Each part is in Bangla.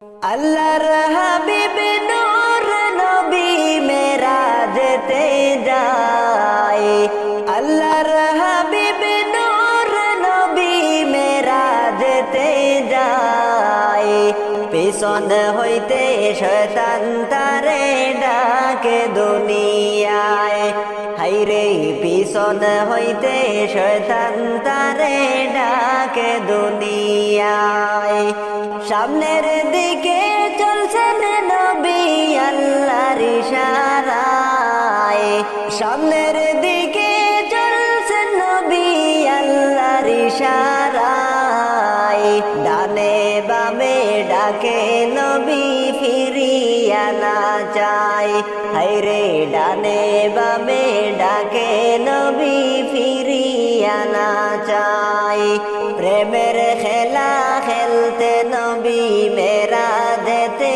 আল্লাহর হাবিব নূর নবী মেরাজেতে যায়। আল্লাহর হাবিব নূর নবী মেরাজেতে যায়। পিছন হইতে শয়তান তারে ডাকে দুনিয়ায়। হাইরে পিছন হইতে শয়তান তারে ডাকে দুনিয়ায়। সামনের দিকে চলছেন নবী আল্লাহর ইশারায়। সামনের দিকে চলছেন নবী আল্লাহর ইশারায়। ডানে বামে ডাকে নবী ফিরিয়া না চায়। হায়রে ডানে বামে ডাকে নবী ফিরিয়া না চায়। প্রেমের খেলা খেলতে নবী মেরাজেতে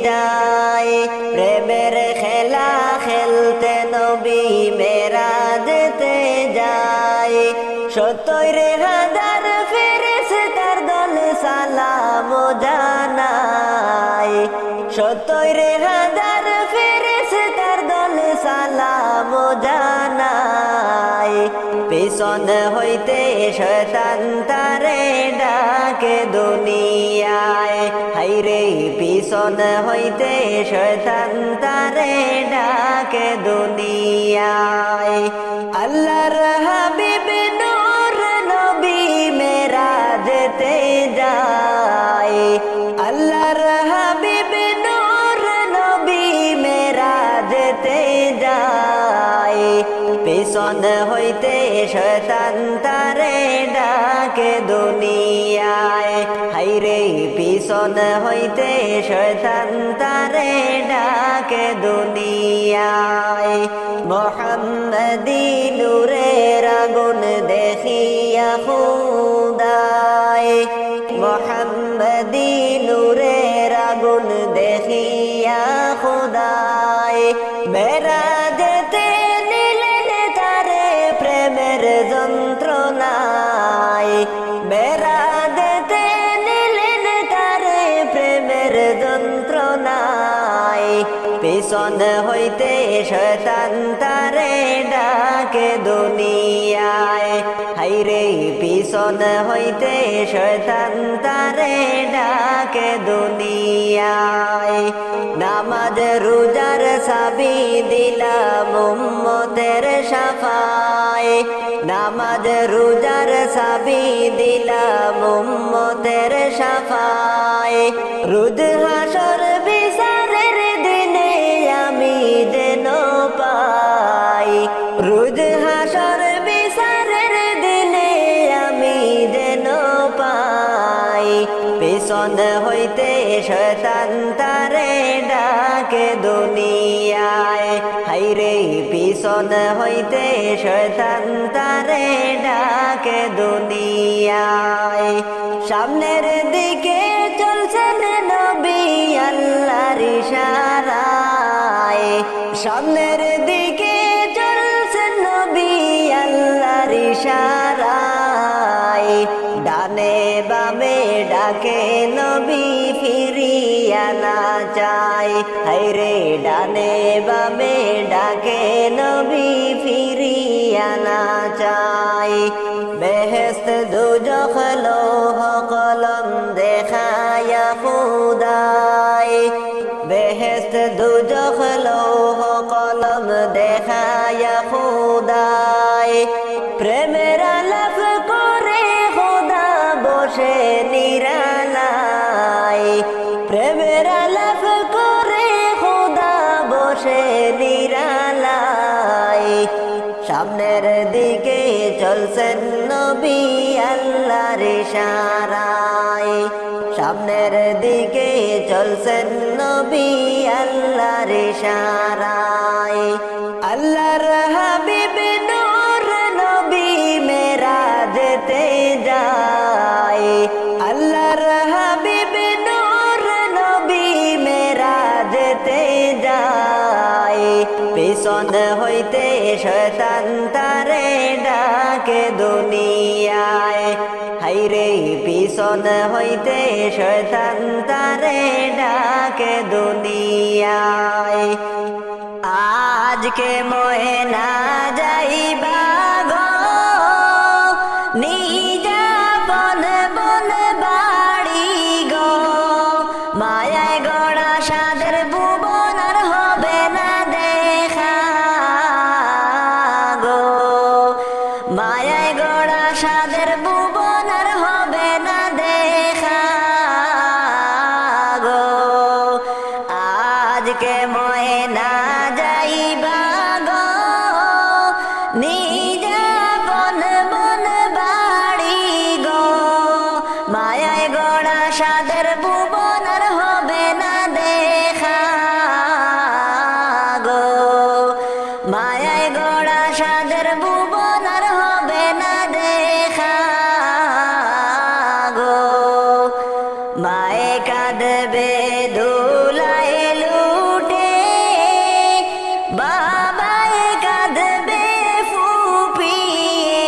যায়। প্রেমের খেলা খেলতে নবী মেরাজেতে যায়। ৭০,০০০ ফেরেশতার দল সালাম জানায়। ৭০,০০০ ফেরেশতার দল সালাম জানায়। পিছন হইতে শয়তান তারে ডাকে দুনিয়ায়। হায়রে পিছন হইতে শয়তান তারে ডাকে দুনিয়ায়। আল্লাহর হাবিব নূর নবী মেরাজেতে যায়। আল্লাহর হাবিব নূর নবী মেরাজেতে যায়। পিছন হইতে শয়তান তারে ডাকে দুনিয়ায়। হায়রে পিছন হইতে শয়তান তারে ডাকে দুনিয়ায়। মুহাম্মদী নূরের আগুন দেখিয়া খুদায়। মুহাম্মদী নূরের আগুন দেখিয়া খুদায়। মেরাজেতে নিলেন তারে প্রেমের যন্ত্রণায়। মেরাজেতে নিলেন তারে প্রেমের যন্ত্রণায়। পিছন হইতে শয়তান তারে ডাকে দুনিয়ায়। হায়রে পিছন হইতে শয়তান তারে ডাকে দুনিয়ায়। নামাজ রোজার সাবি দিলাম উম্মতের শাফায়। নামাজ রোজার সাবি দিলাম উম্মতের শাফায়। রোজ হাসর বিচারের দিনে আমি যেন পাই। রোজ হাসর বিচারের দিনে আমি যেন পাই। পিছন হইতে শয়তান তারে ডাকে দুনিয়ায়। হায়রে পিছন হইতে শয়তান তারে ডাকে দুনিয়ায়। সামনের দিকে চলছেন নবী আল্লাহর ইশারায়। সামনের দিকে চলছেন নবী আল্লাহর ইশারায়। ডানে বামে ডাকে নবী ফিরিয়া না চায়। হায়রে ডানে বামে ডাকে নবী ফিরিয়া না চায়। বেহেশত দোজখ লৌহ কলম দেখায়া খুদায়। বেহেশত দোজখ লৌহ কলম দেখায়া খুদায়। প্রেমের আলাপ করে খোদা বসে নিরালায়। প্রেমের আলাপ করে খোদা বসে নিরালায়। সামনের দিকে চলছেন নবী আল্লাহর ইশারায়। সামনের দিকে চলছেন নবী আল্লাহর ইশারায়। আল্লাহর হাবিব নূর নবী মেরাজেতে যায়। আল্লাহর হাবিব নূর নবী মেরাজেতে যায়। পিছন হইতে শয়তান তারে ডাকে দুনিয়ায়। হায়রে পিছন পিছন হইতে শয়তান তারে ডাকে দুনিয়ায় আজকে ময়ে না যাইবা গো নিজা বন বন বাড়ি গো মায়ায় গড়া সাদের ভুবন আর হবে না দেখা গো মায়ায় গড়া সাদের ভুবন আর হবে না দেখা গো আজকে ময়ে না যাইবা গো নিজা বন বন বাড়ি গো মায়ায় গড়া সাদের ভুবন আর হবে না দেখা গো মায়ায় গড়া সাদের ভুবন আর হবে না দেখা গো মায়ে কাঁদবে ধুলায় লুটে বাবায় কাঁদবে ফুপিয়ে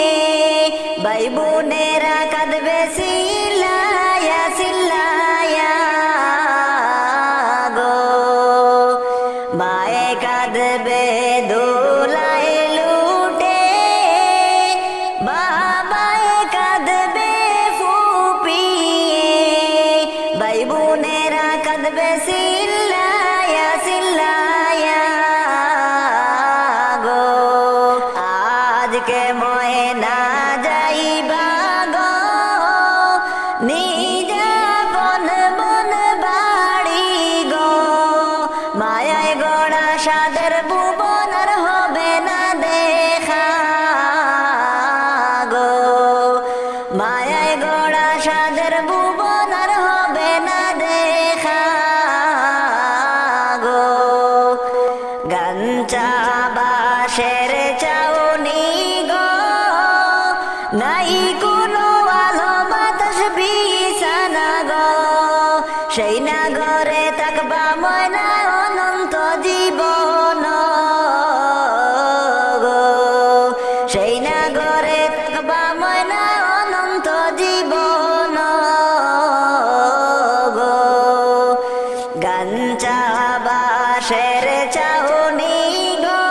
ভাই বোনেরা কাঁদবে সিল্লায়া সিল্লায়া গো মায়ে কাঁদবে ধুলায় লুটে বাবায় কাঁদবে ফুপিয়ে ভাই বোনেরা কাঁদবে সিল্লায়া সিল্লায়া গো আজকে ময়ে না যাইবা গো নিজা বন বন বাড়ি গো মায়ায় গড়া সাদের ভুবন আর হবে না দেখা গো মায়ায় গড়া সাদের ভুবন আর হবে না দেখা গো গাঞ্চা বাসের চাউনি গো নাই কোনো আলো বাতাস বিছানা গো সেই নাগরে থাকবা ময়না অনন্ত জীবন গো সেই নাগরে থাকবা ময়না অনন্ত জীবন গো গাঞ্চা বাসের চাউনি গো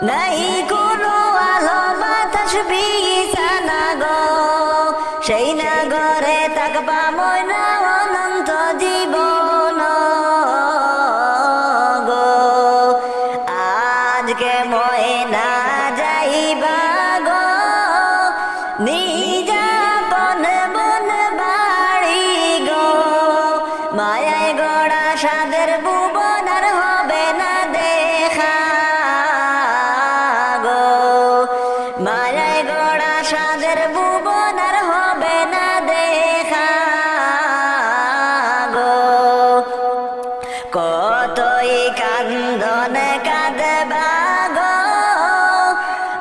নাই কোনো আলো বাতাস বিছানা গো সেই নাগরে থাকবা ময়না অনন্ত জীবন গো আজকে ময়ে না যাইবা গো নিজা বন বন বাড়ি গো মায়ায় গড়া সাদের ভুবন আর হবে না দেখা গো মায়ায় গড়া সাদের ভুবন আর হবে না দেখা গো কতই কান্দন কাঁদবা গো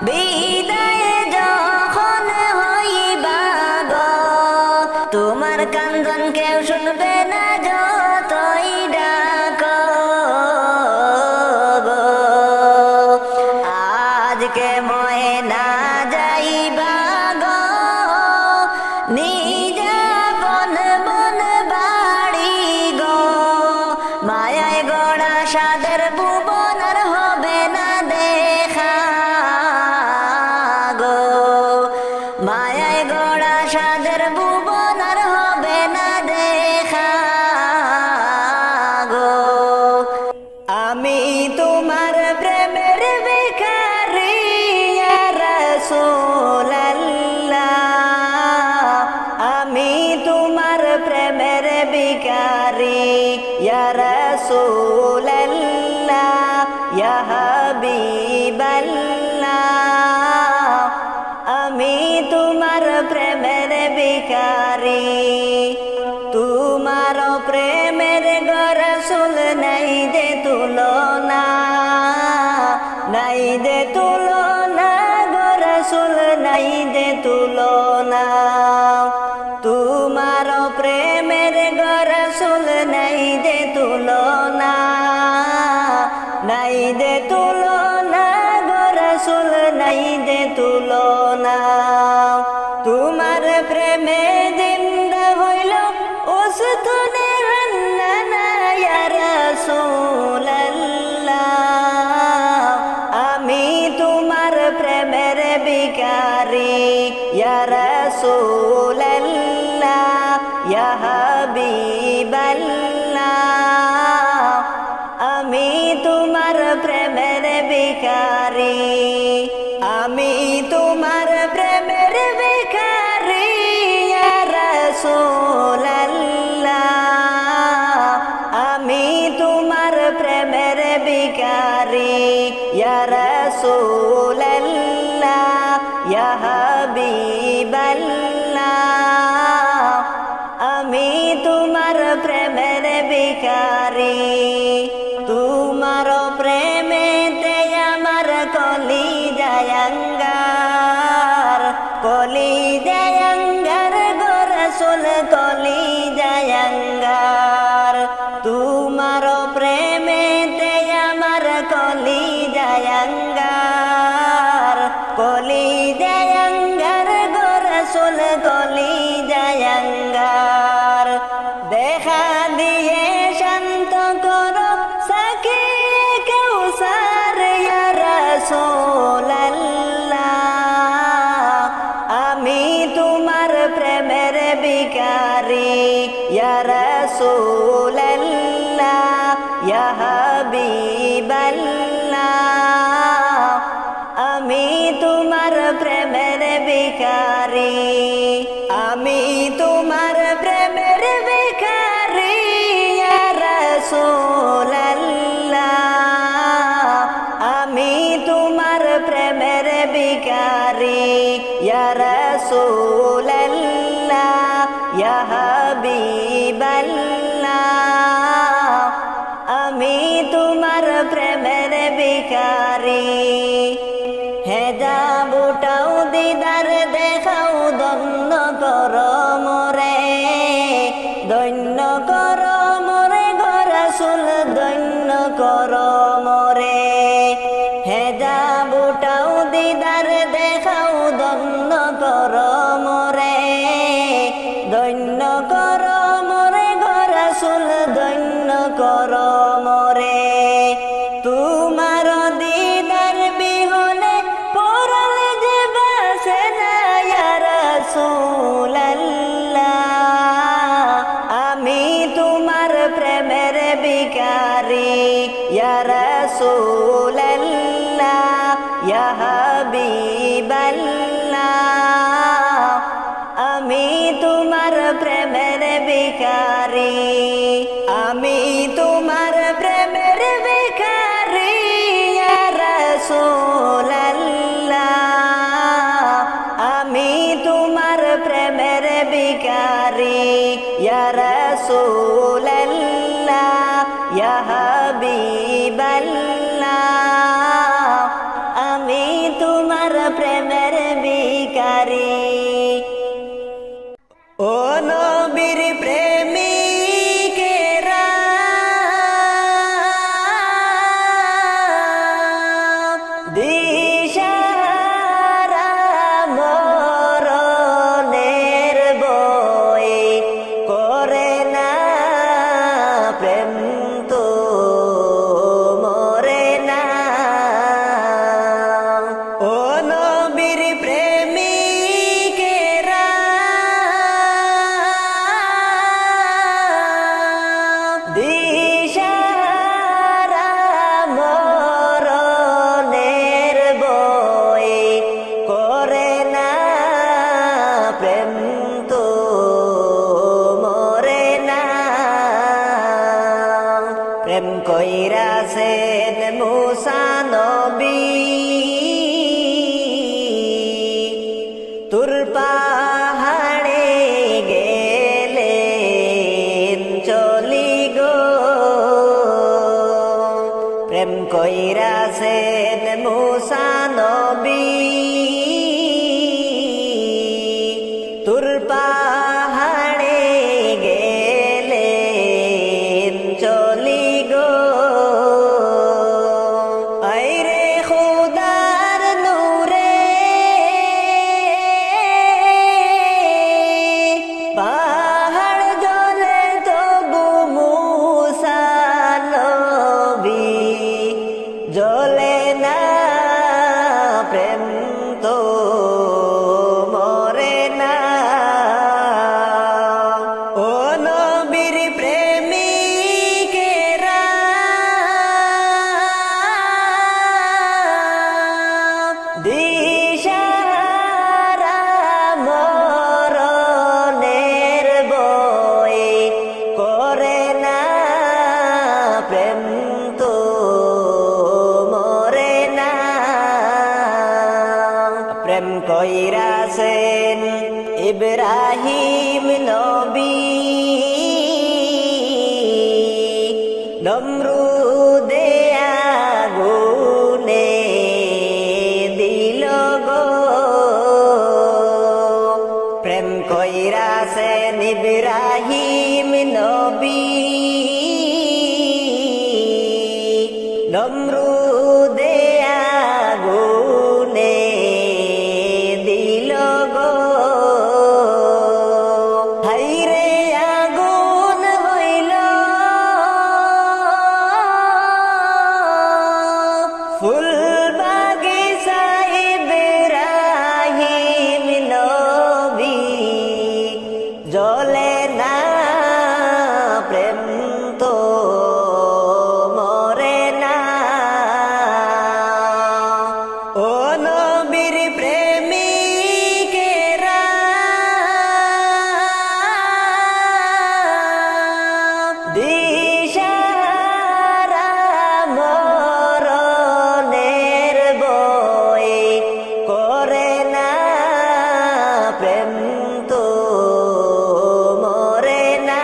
বিদায় যখন হইবা গো তোমার কান্দন কেউ শুনবে না যতই ডাকো গো আজকে ময়ে না যাইবা গো নিজা বন বন বাড়ি গো মায়ায় গড়া সাদের ভুবন আর হবে না দেখা গো মায়ায় গড়া সাদের ভুবন আর হবে না দেখা গো আমি তোমার প্রেমের বেকারি ইয়া রাসূলুল্লাহ আমি তোমার প্রেমের বেকারি ইয়া রাসূলুল্লাহ ইয়া হাবিবাল্লাহ আমি তোমার প্রেমের বেকারি তোমার প্রেমের গো রাসূল নাই যে তুলনা নাই যে তুলনা গো রাসূল নাই যে তুলনা তোমার প্রেমের গো রাসূল নাই যে তুলনা হাবিবাল্লাহ আমি তোমার প্রেমের ভিখারি আমি তোমার প্রেমের ভিখারি ইয়া রাসূলাল্লাহ আমি তোমার প্রেমের ভিখারি ইয়া রাসূলাল্লাহ ইয়া হাবিবাল্লাহ আমি তোমার প্রেমের ভিখারি তোমার প্রেমেতে আমার কলিজায় অঙ্গার কলিজায় অঙ্গার গো রাসূল কলিজায় অঙ্গার তোমার প্রেমেতে আমার কলিজায় অঙ্গার কলিজায় অঙ্গার গো রাসূল কলিজায় অঙ্গার দেখা দিয়ে শান্ত করো সাকিয়ে কাউসার ইয়া রাসূলাল্লাহ আমি তোমার প্রেমের ভিখারি ইয়া রাসূলাল্লাহ ইয়া হাবিবাল্লাহ আমি তোমার প্রেমের ভিখারি আমি তোমার প্রেমের ভিখারি ইয়া রাসূলাল্লাহ আমি তোমার প্রেমের ভিখারি ইয়া রাসূলাল্লাহ ইয়া হাবিবাল্লাহ আমি তোমার প্রেমের ভিখারি হে যাবুটাও দিদার দেখাও দন্য কর মোরে দন্য কর মোরে গো রাসূল দন্য কর মোরে হে যাবুটাও দিদার দেখাও দন্য কর মোরে দন্য কর মোরে গো রাসূল দন্য কর মোরে তোমার দিদার বিহনে পরালে যে বাসে না ইয়া রাসূলাল্লাহ আমি তোমার প্রেমের ভিখারি ইয়া রাসূলাল্লাহ ইয়া হাবিবাল্লাহ আমি তোমার প্রেমের ভিখারি আমি তোমার প্রেমের ভিখারি ইয়া রাসূলাল্লাহ আমি তোমার প্রেমের ভিখারি ইয়া রাসূলাল্লাহ ইয়া হাবিবাল্লাহ আমি তোমার প্রেমের ভিখারি ও নবীর প্রেমিকেরা দিশাহারা মরণের বয়ে করে না প্রেম তো মরে না ও নবীর প্রেমিকেরা দিশাহারা মরণের বয়ে করে না প্রেম তো মরে না প্রেম কইরাছেন মূসা নবী তুর পাহাড়ে গেলেন চলি গো প্রেম কইরাছেন মূসা নবী তুর পাহাড়ে গেলেন চলি গো কইরাছেন ইব্রাহিম নবী নমরুদে আগুনে দিল গো প্রেম কইরাছেন ইব্রাহিম নবী নমরুদে আগুনে দিল গো হাইরে আগুন হইল ফুল বাগিচা ইব্রাহিম নবী জ্বলে না প্রেম তো মরে না ও নবীর প্রেমিকেরা দিশাহারা মরণের বই করে না প্রেম তো মরে না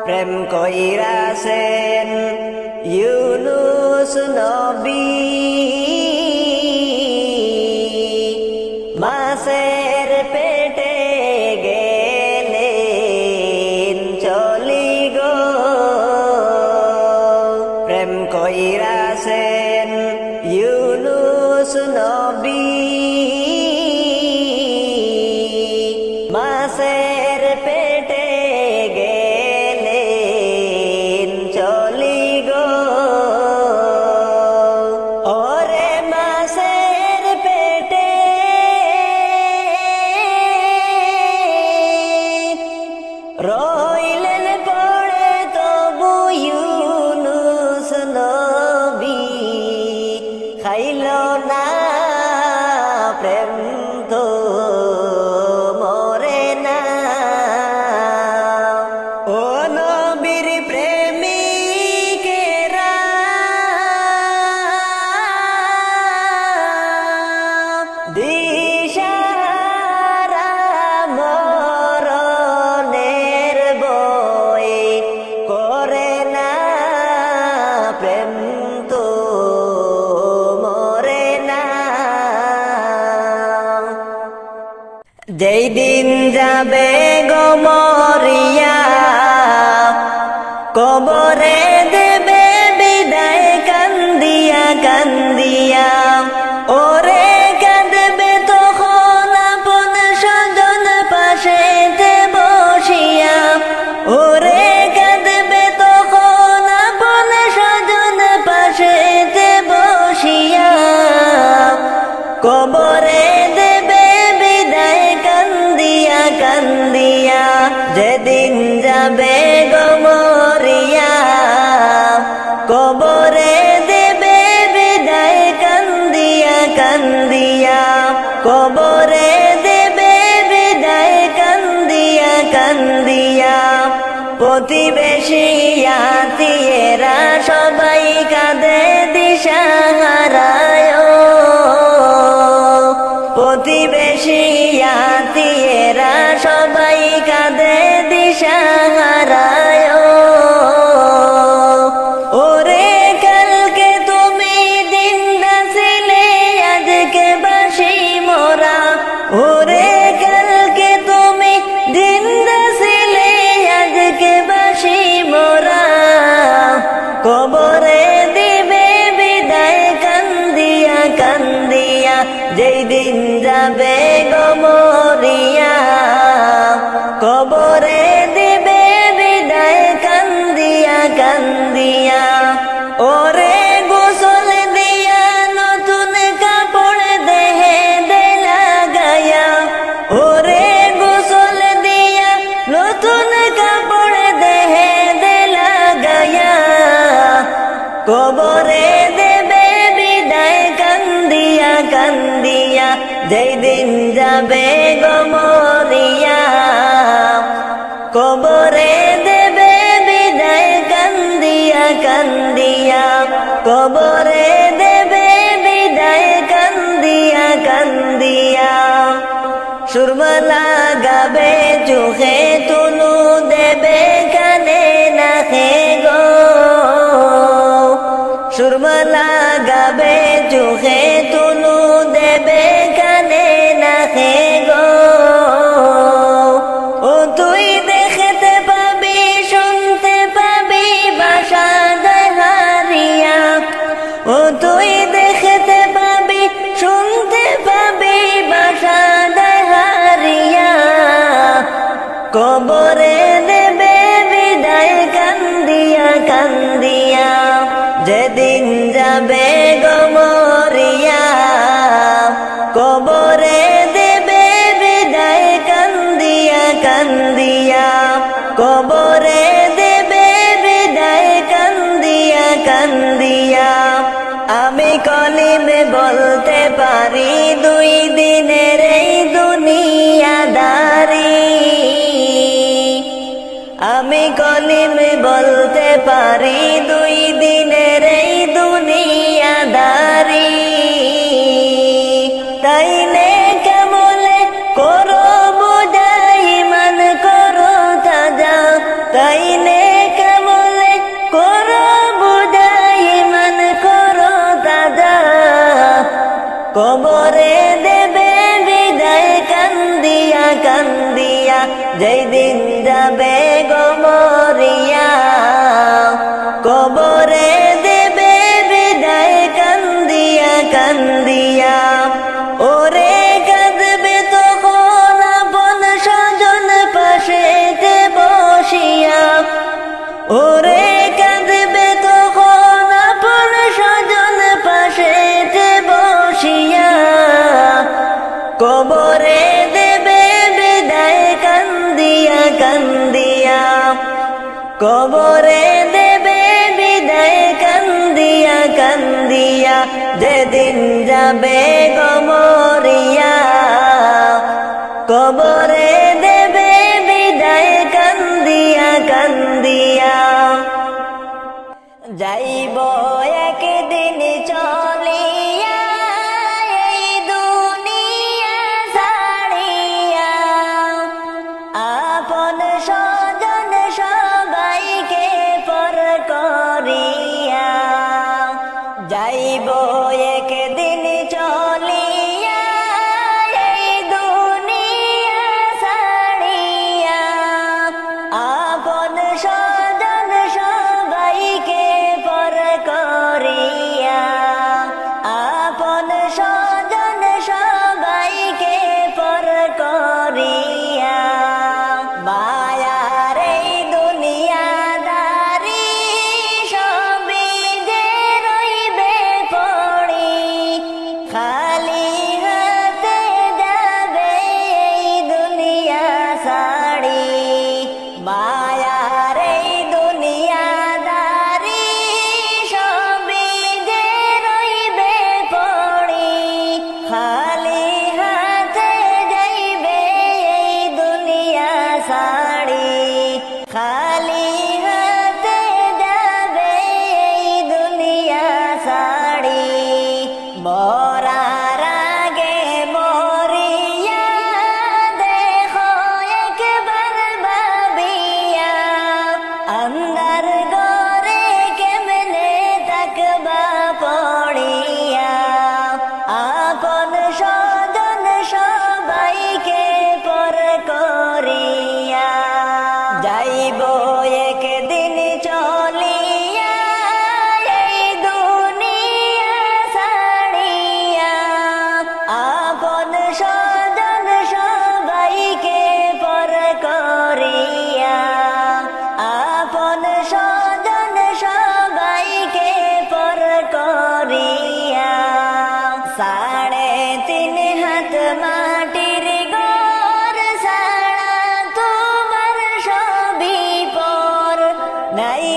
প্রেম কইরাছেন ইউনুস নবী মাছের পেটে গেলেন চলি গো প্রেম কইরাছেন ইউনুস নবী মাছের পেটে গেলেন চলি গো ওরে মাছের পেটে রইলেন পড়ে তবু ইউনুস নবী খাইল না প্রেম তো মরে না ও নবীর প্রেমিকেরা দিশাহারা মরণের বই করে না প্রেম তো মরে না যেই দিন যাবে গো মরিয়া কবরে দেবে বিদায় কান্দিয়া কান্দিয়া ওরে কাঁদবে তখন আপন স্বজন পাশেতে বসিয়া ওরে কাঁদবে তখন আপন স্বজন পাশেতে বসিয়া কবরে দেবে বিদায় কান্দিয়া কান্দিয়া যেদিন যাবে গো মরিয়া কবরে দেবে বিদায় কান্দিয়া কান্দিয়া কবরে দেবে বিদায় কান্দিয়া কান্দিয়া প্রতিবেশী আত্মীয়েরা সবাই কাঁদে দিশাহারায় প্রতিবেশী আত্মীয়েরা সবাই কাঁদে দিশাহারায় ওরে কালকে তুমি জিন্দা ছিলে আজকে বাসি মোরা ওরে কালকে তুমি জিন্দা ছিলে আজকে বাসি মোরা কবরে দিবে বিদায় কান্দিয়া কান্দিয়া যেই দিন যাবে গো মরিয়া কবরে দিবে বিদায় কান্দিয়া কান্দিয়া ওরে গোসল দিয়া নতুন কাপড় দেহে দে লাগায়া ওরে গোসল দিয়া নতুন কাপড় দেহে দে লাগায়া কবরে দেবে বিদায় কান্দিয়া কান্দিয়া যেই দিন যাবে গো মরিয়া কবরে দেবে বিদায় কান্দিয়া কান্দিয়া কবরে দেবে বিদায় কান্দিয়া কান্দিয়া সুরমা লাগাবে চোখে তুনু দেবে কানে নাকে গো সুরমা লাগাবে চোখে তুনু দেবে কানে নাকে গো ও তুই দেখতে পাবি শুনতে পাবি বাসা হারিয়া ও তুই দেখতে পাবি শুনতে পাবি বাসা হারিয়া কবরে দেবে বিদায় কান্দিয়া কান্দিয়া যেদিন যাবে গমরিয়া কবরে দেবে বিদায় কান্দিয়া কান্দিয়া কবরে দেবে বিদায় কান্দিয়া কান্দিয়া আমি কলিমে বলতে পারি দুই দিনের এই দুনিয়াদারি আমি কলিমে বলতে পারি দুই দিনের এই দুনিয়াদারি তাই নে কেমলে করো বুঝাই মান করো তাজা তাই নে কেমলে করো বুঝাই মান করো তাজা কবরে দেবে বিদায় কান্দিয়া কান্দিয়া যেই দিন যাবে গমরিয়া কবরে দেবে বিদায় কান্দিয়া কান্দিয়া ওরে কাঁদবে তখন আপন স্বজন পাশেতে বসিয়া ওরে কাঁদবে তখন আপন স্বজন পাশেতে বসিয়া কবরে দেবে বিদায় কান্দিয়া কান্দিয়া কবরে দেবে বিদায় কান্দিয়া কান্দিয়া যেদিন যাবে গমরিয়া কবরে দেবে বিদায় কান্দিয়া কান্দিয়া যাইব একদিন চলিয়া এই দুনিয়া ছাড়িয়া আপন স্বজন সবাইকে পর করিয়া যাইব একদিন চলিয়া এই দুনিয়া ছাড়িয়া আপন স্বজন সবাইকে পর করিয়া আপন স্বজন সবাইকে পর করিয়া মায়ার এই দুনিয়াদারি সবই যে রইবে পড়ি খালি হাতে যাবে এই দুনিয়া ছাড়ি মায়ার এই দুনিয়াদারি সবই যে রইবে পড়ি খালি হাতে যাইবে এই দুনিয়া ছাড়ি খালি হাতে যাবে এই দুনিয়া ছাড়ি মরার আগে মরিয়া দেখো একবার ভাবিয়া আন্ধার ঘরে কেমনে থাকবা পড়িয়া আপন স্বজন সবাইকে পর করিয়া যাইব একদিন চলিয়া এই দুনিয়া ছাড়িয়া আপন স্বজন সবাইকে পর করিয়া আপন স্বজন সবাইকে পর করিয়া 3.5 হাত মাটির ঘর ছাড়া তোমার সবই পর নাই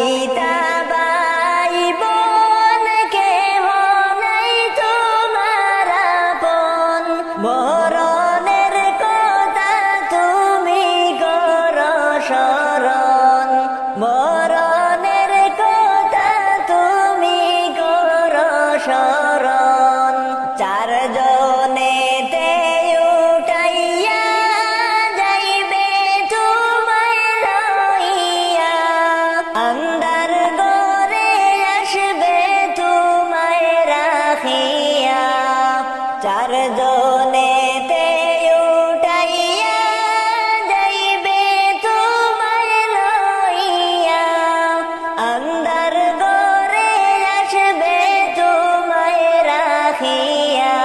পিতা ভাই বোন কেহ নাই তোমার আপন, মরণের কথা তুমি করো স্মরণ, মরণের কথা তুমি করো স্মরণ। চারজনেতে উঠাইয়া যাইবে তোমায় লইয়া, আন্ধার ঘরে আসবে তোমায় রাখিয়া। চারজনেতে উঠাইয়া যাইবে তোমায় লইয়া, আন্ধার ঘরে আসবে তোমায় রাখিয়া।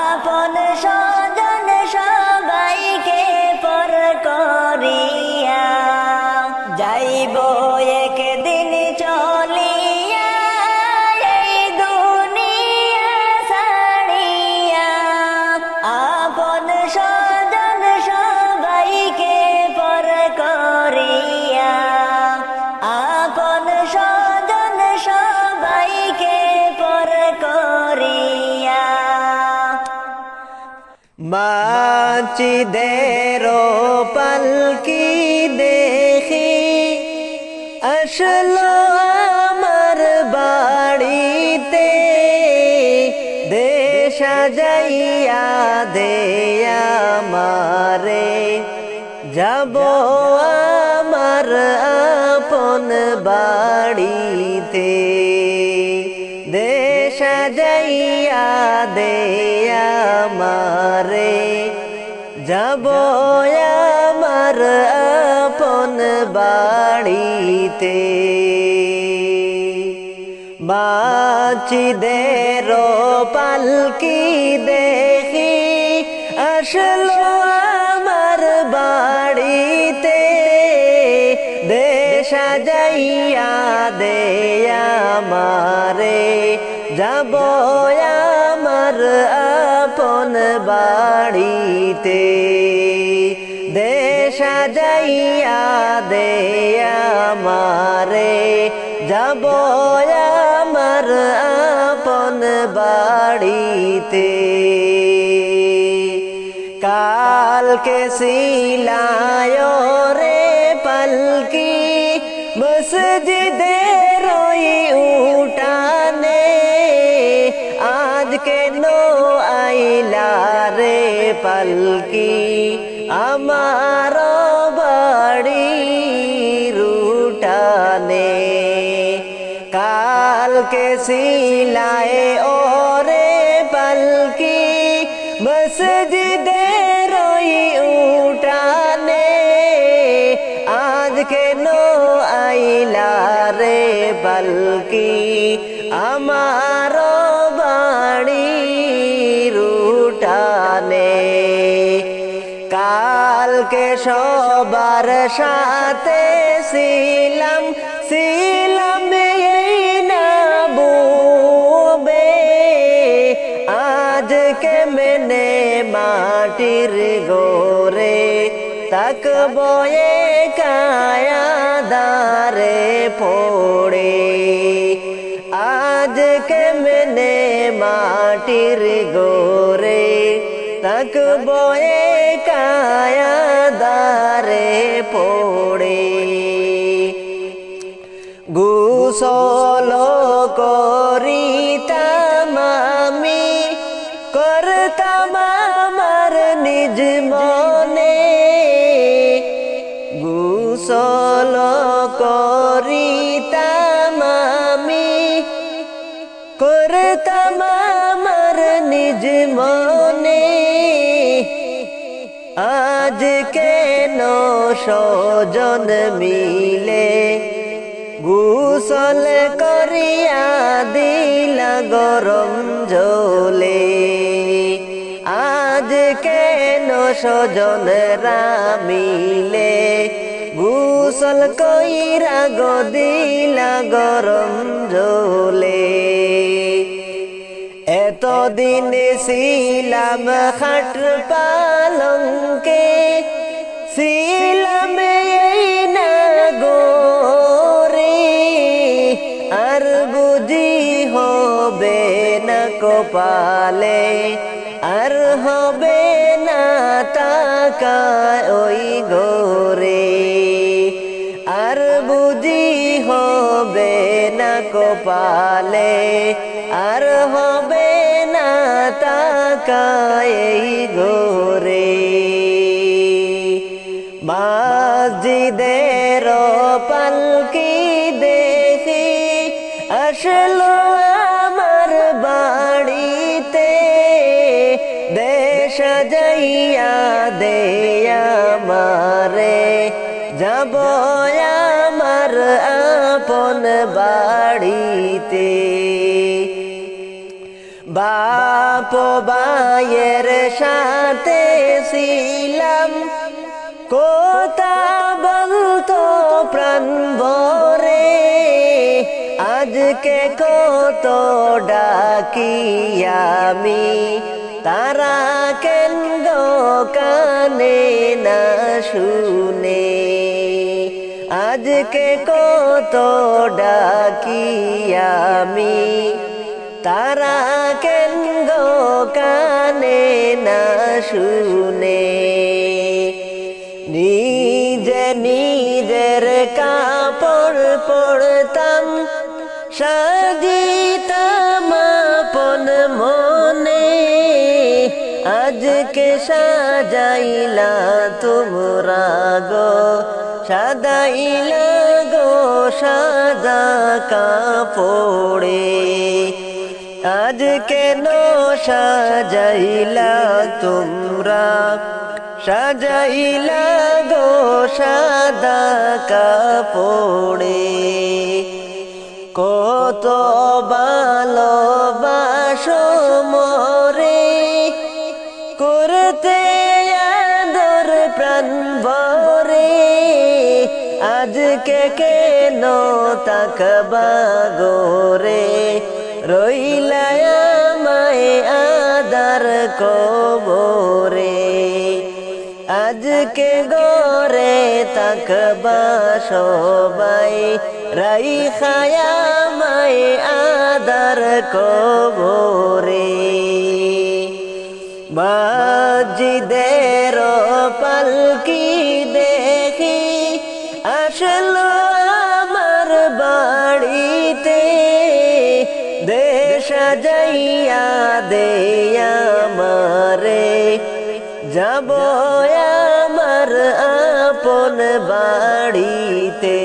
আপন স্বজন সবাইকে পর করিয়া, যাইব একদিন চলিয়া এই দুনিয়া ছাড়িয়া। আপন স্বজন সবাইকে পর করিয়া, আপন স্বজন সবাইকে পর করিয়া। মাছিদের পালকি দেখি আসলো আমার বাড়িতে, দেশ সাজাইয়া দে আমারে, যাব আমার আপন বাড়িতে। দেশ সাজাইয়া দে আমারে, যাব আমার আপন বাড়িতে। মাছিদের পালকি দেখি আসলো আমার বাড়িতে, দেশ সাজাইয়া দে আমারে, যাব আমার আপন বাড়িতে। দেশ সাজাইয়া দে আমারে, যাব আমার আপন বাড়িতে। কালকে সিলায় রে পালকি মসজিদের ওই উঠানে, আজ কেন আইলা রে পালকি আমার বাড়ির উঠানে। কালকে সিলায় ওরে পালকি মসজিদের ওই উঠানে, আজ কেন আইলা রে পালকি আমার বাড়ির উঠানে। কালকে সবার সাথে ছিলাম এই না বুবে, আজকে মেনে মাটির গোরে তাকবো কায়া দারে পড়ে। আজকে মেনে মাটির গোরে তাকবো কায়া দারে পড়ে। গোসল করিতাম আমি, করতাম আমার নিজ মনে। গোসল করিতাম আমি, করতাম আমার নিজ মনে। আজ কেন স্বজন মিলে গোসল করিয়া দিলা গরম জলে। আজ কেন স্বজনরা মিলে গোসল কইরা গো দিলা গরম জলে। এতদিন ছিলাম খাট পালঙ্কে, ছিলাম এই না গোরে। তাকায় ওই ঘরে, আর বুঝি হবে না কপালে, আর হবে না তাকায় এই ঘরে। মসজিদের পালকি দেখি আসলো আমার বাড়িতে, দেশ যাইয়া দে আমারে, যাব আমার আপন বাড়িতে। বাপ ভাইয়ের সাথে ছিলাম, কথা বলতো প্রাণ ভরে, আজকে কত ডাকি আমি, তারা কেন গো কানে না শুনে। আজকে কত ডাকি আমি, তারা কেন গো কানে না শুনে। নিজে নিজের কাপড় পরতাম, সাজিতাম আপন মনে, আজকে সাজাইলা তোমরা গো, সাজাইলা গো সাদা কাপড়ে। আজকে নো সাজাইলা তোমরা, সাজাইলা গো সাদা কাপড়ে। কত ভালোবাসো মোরে, করতে আদর প্রাণ ভরে, আজকে কেন তাকবা গোরে, রইলা আমায় আদার কবরে। আজকে গরে তাকবা সবাই, রাইখায়া আমায় আদার কবরে। মসজিদের পালকি দেখি আসলো আমার বাড়িতে, দেশ যাইয়া দে আমারে, যাব আমার আপন বাড়িতে।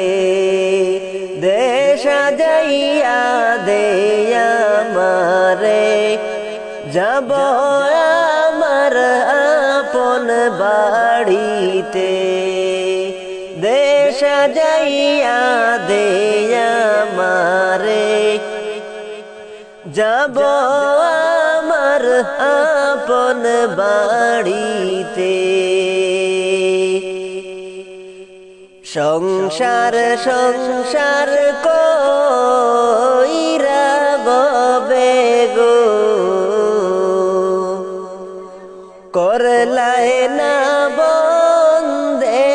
দেশ যাইয়া দে আমারে, যাব আমার আপন বাড়িতে। দেশ যাইয়া দে আমারে, যাব আমার আপন বাড়িতে। সংসার সংসার কইরা ববে গো, করলায় না বন্দেগি,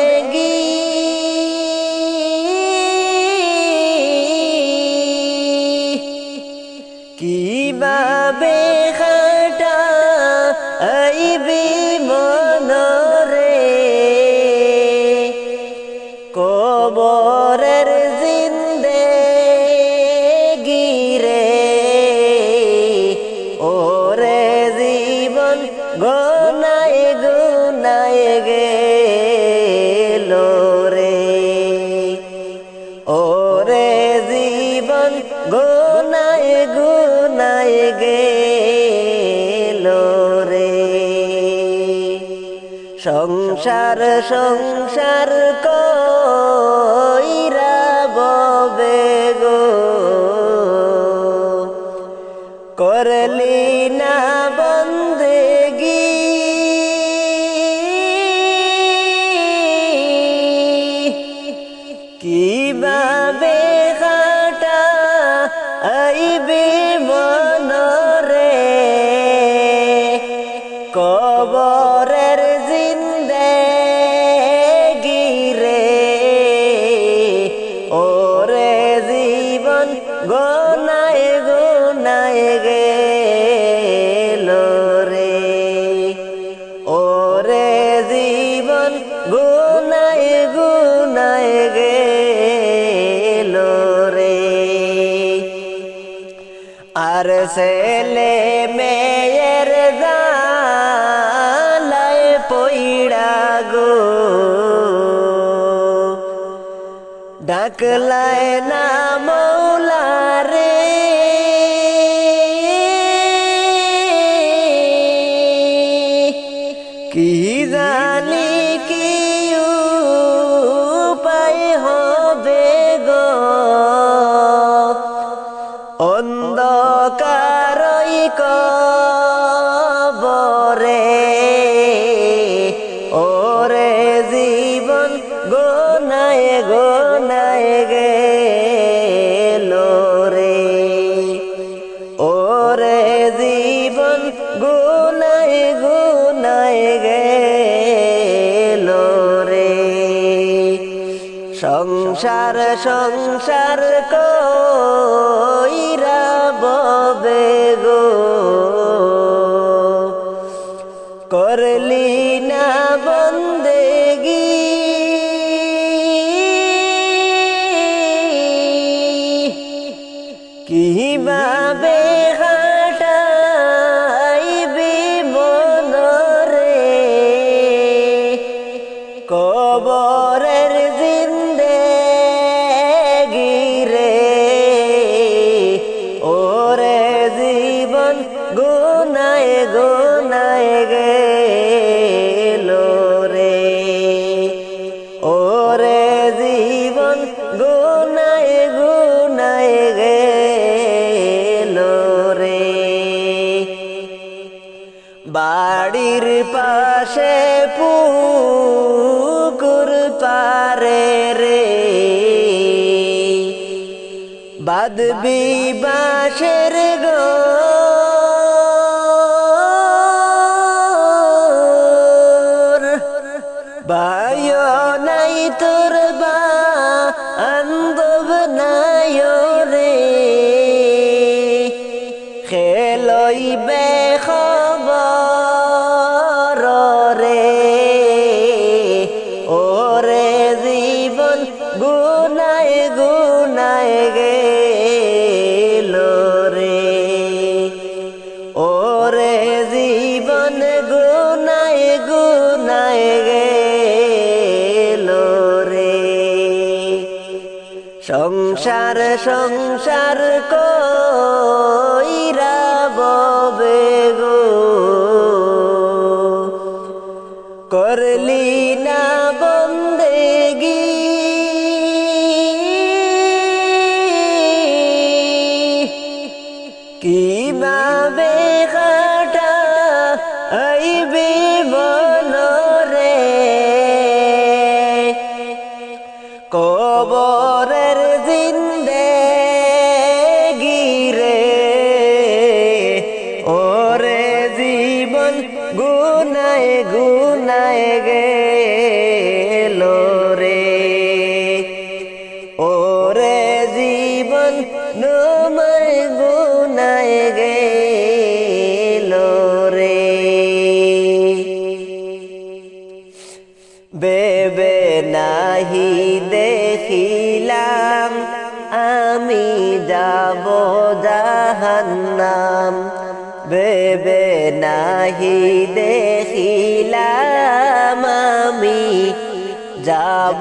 কিভাবে খাটা আইবি মনরে, কবরের জিন্দেগি রে, ওরে জীবন গোনায় গুনায় গেল রে, ওরে জীবন গোনায় গুনায় গেল রে। সংসার সংসার কইরা ববে গো, করলি না বন্দেগি, কিভাবে খাটা আইবি মনরে, কবরের জিন্দেগি রে, ছেলে মেয়ের জালায় পইড়া গো ডাকলায় না মৌলা রে কি জানি কি উপায় হবে গো অন্ধকারই কবরে ওরে জীবন গোনায় গোনায় গেল রে ওরে জীবন গোনায় গোনায় গেল রে সংসার সংসার কইরা ববে গো করলি না বন্দেগি কিভাবে হাঁটাইবি মনরে কবরের জিন্দেগি রে ওরে জীবন গোনায় গোনায় গেল রে ওরে জীবন গোনায় গোনায় গেল রে বাড়ির পাশে পুকুর পারে রে বাঁধবি বাঁশের ঘর বায়ো নাই তোর বান্ধব নাই রে খেলইবে খবর রে ওরে জীবন গুনায় গুনায় গেল রে ওরে জীবন গুনায় গুনায় গেল রে সংসার সংসার কইরা ববে গো করলি না বন্দেগি কিভাবে কাটাইবি মনরে কবরের জিন্দেগি রে ওরে জীবন গুনায় গুনায় গেল রে ওরে জীবন নময় গুনায় গেল রে বেবে নাহি দেখিলাম আমি যাব জাহান্নাম বেবে নাহি দেখিলাম আমি যাব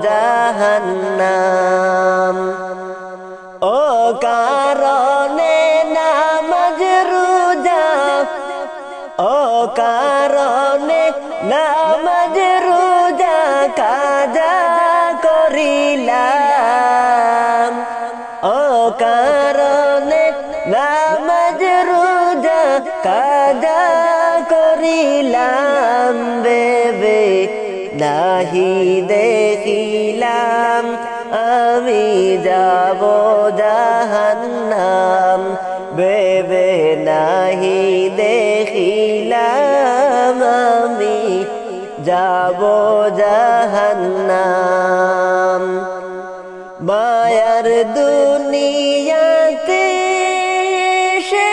জাহান্নাম ও কারণে নামাজ রোজা ও কারণে নামাজ রোজা কাজা করিলাম ও কারণে নামাজ রোজা কাজা করিলাম বেবে নাহি দেখিলাম আমি যাব জাহান্নাম বেবে নাহি দেখিলাম আমি যাব জাহান্নাম মায়ার দুনিয়াতে সে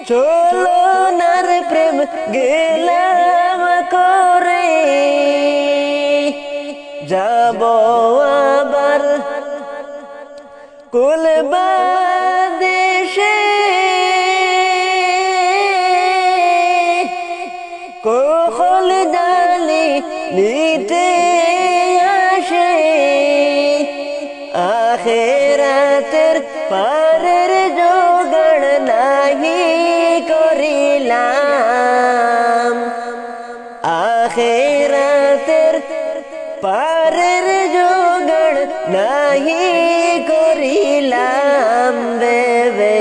চলো নার প্রেম গেলাম করে যাব আবার সকল জালি নিতে আসে আখেরাতের পারের জোগাড় নাহি করিলাম আখেরাতের পারের জোগাড় নাহি করিলাম বেবে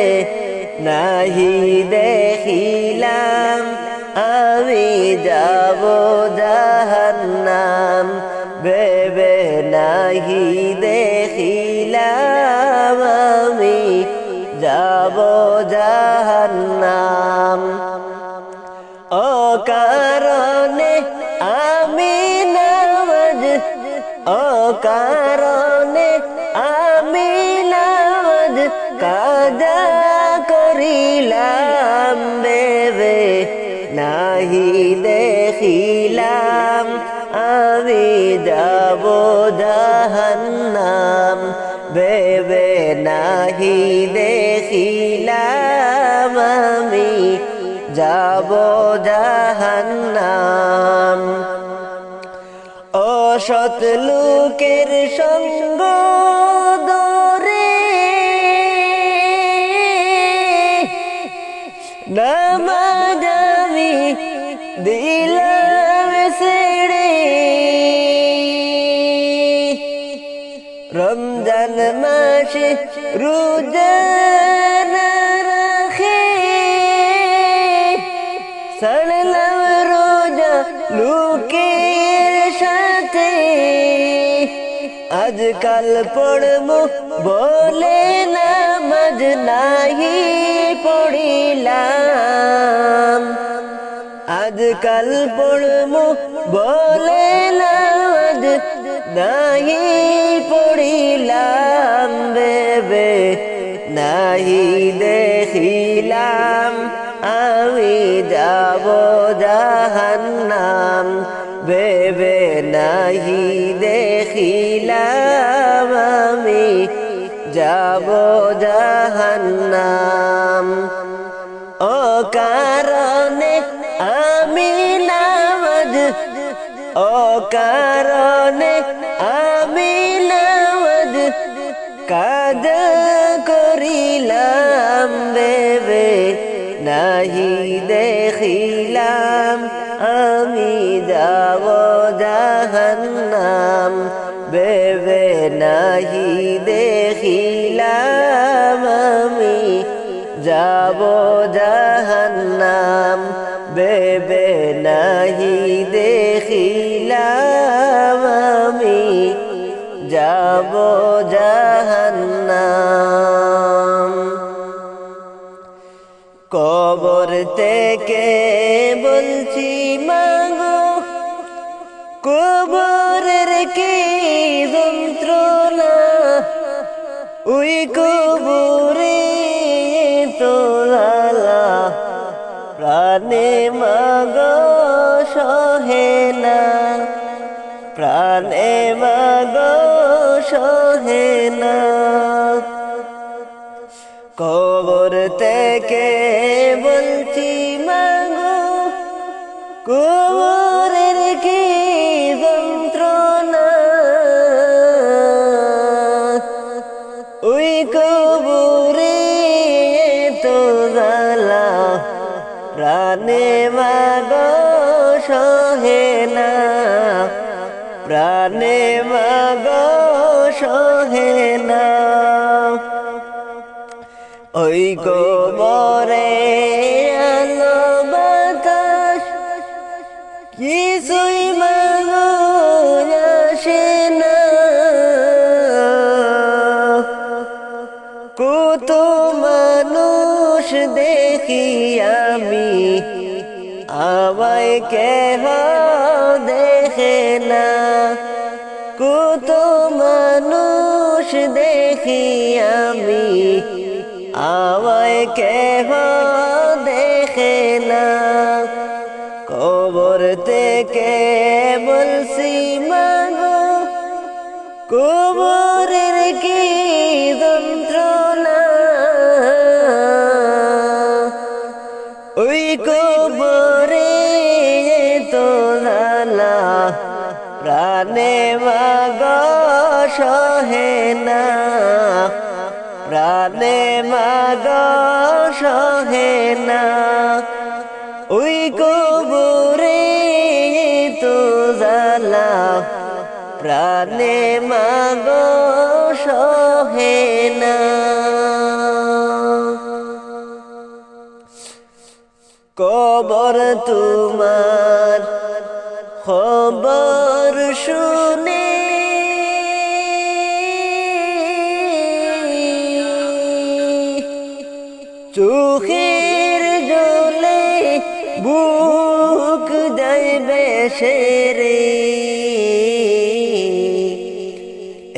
নাহি দেখিলাম আমি যাব জাহান্নাম বেবে নাহি দেখিলাম আমি যাব জাহান্নাম ও কারণে আমি নামাজ ও কারণে আমি নামাজ কাজা করিলাম বেবে নাহি দেখিলাম আমি যাব জাহান্নাম বেবে নাহি দেখিলাম আমি যাব জাহান্নাম অসৎ লোকের সঙ্গ দরে নামাজ আমি দিলাম ছেড়ে রমজান মাসে রোজা না রাখে ছাড়লাম রোজা লোকের সাথে আজকাল পড়বো বলে নামাজ নাহি পড়িলাম আজকাল পড়বো বলে নামাজ নাহি পড়িলাম বেবে নাহি দেখিলাম আমি যাব জাহান্নাম বেবে নাহি দেখিলাম আমি যাব জাহান্নাম ও কারণে আমি নামাজ ও কারণে আমি নামাজ কাজ করিলাম বেবে নাহি দেখিলাম আমি যাব জাহান্নাম বেবে নাহি দেখিলাম আমি যাব জাহান্নাম বেবে নাহি দেখিলাম আমি যাব জাহান্নাম কবর থেকে বলছি মাগো কবরের কি যন্ত্রণা ওই কবরে তো লালা প্রাণে মাগো সহে না প্রাণে মাগো সহে না কবর থেকে বলছি মাগো কবরের কি যন্ত্রণা ওই কবরে তো জ্বালা প্রাণে মাগো সহে না প্রাণে মাগো সহে না ওই কবরে আলো বাতাস কিছুই মাগো আসে না কত মানুষ দেখি আমি আমায় কেহ দেখে না কত মানুষ দেখি আমি আমায় কেহ দেখে না কবর থেকে বলছি মাগো কবরের কি যন্ত্রণা ওই কবরে তো জ্বালা প্রাণে মাগো সহে না প্রাণে মাগো সহে না ওই কবরে তো জ্বালা প্রাণে মাগো সহে না কবর তোমার খবর শুনে চোখের জলে বুক যাইবে সেরে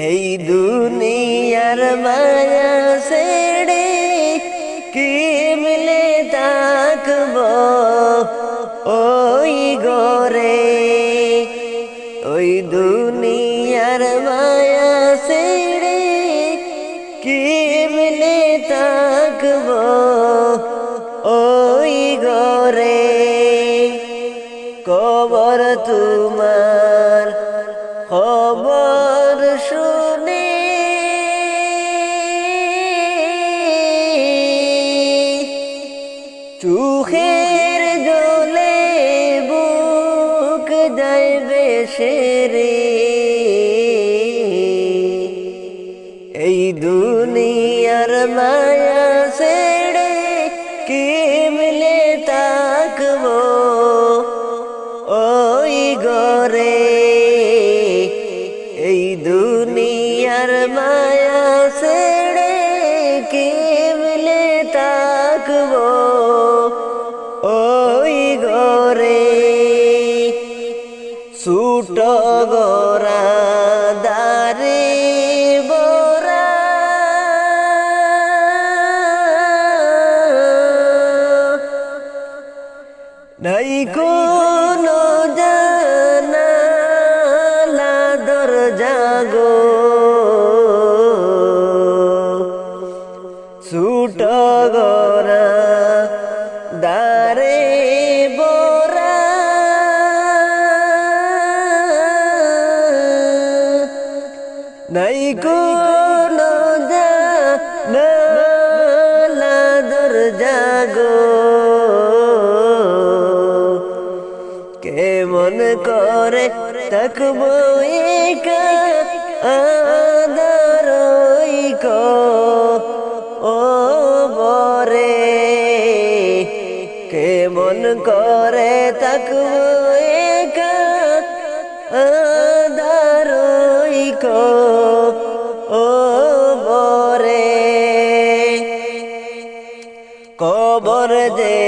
এই দুনিয়ার মায়া ছেড়ে কেমনে থাকব ওই ঘরে ওই দুনিয়ার মায়া ছেড়ে কেমনে থাকব ওই ঘরে কবর তোমার খবর শুনে চোখের জলে বুক যাইবে সেরে এই দুনিয়ার মায়া ছেড়ে কেমনে থাকব ওই ঘরে এই দুনিয়ার মায়া ছেড়ে কেমনে থাকব ওই ঘরে ছুট গোরা দারে বরা নাই কোনো জানালা দরজা গো ছুট গোরা দারে বরা নাই কোনো জানালা দরজা গো কেমন করে থাকবো একা আদার ও বরে কেমন করে থাকবো একা আদার ও বরে কবর যে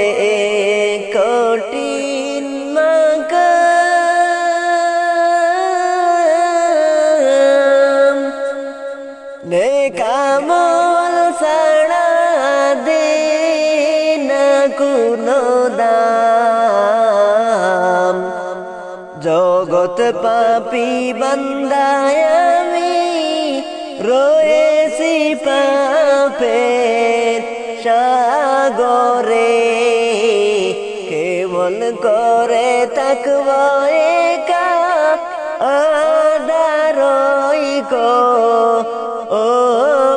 কঠিন মাকাম নেকামল ছাড়া দে না কোনো দাম জগৎ পাপী বান্দায় আমি রয়েছি পাপের সাগরে কেমন করে থাকব একা আদারই ও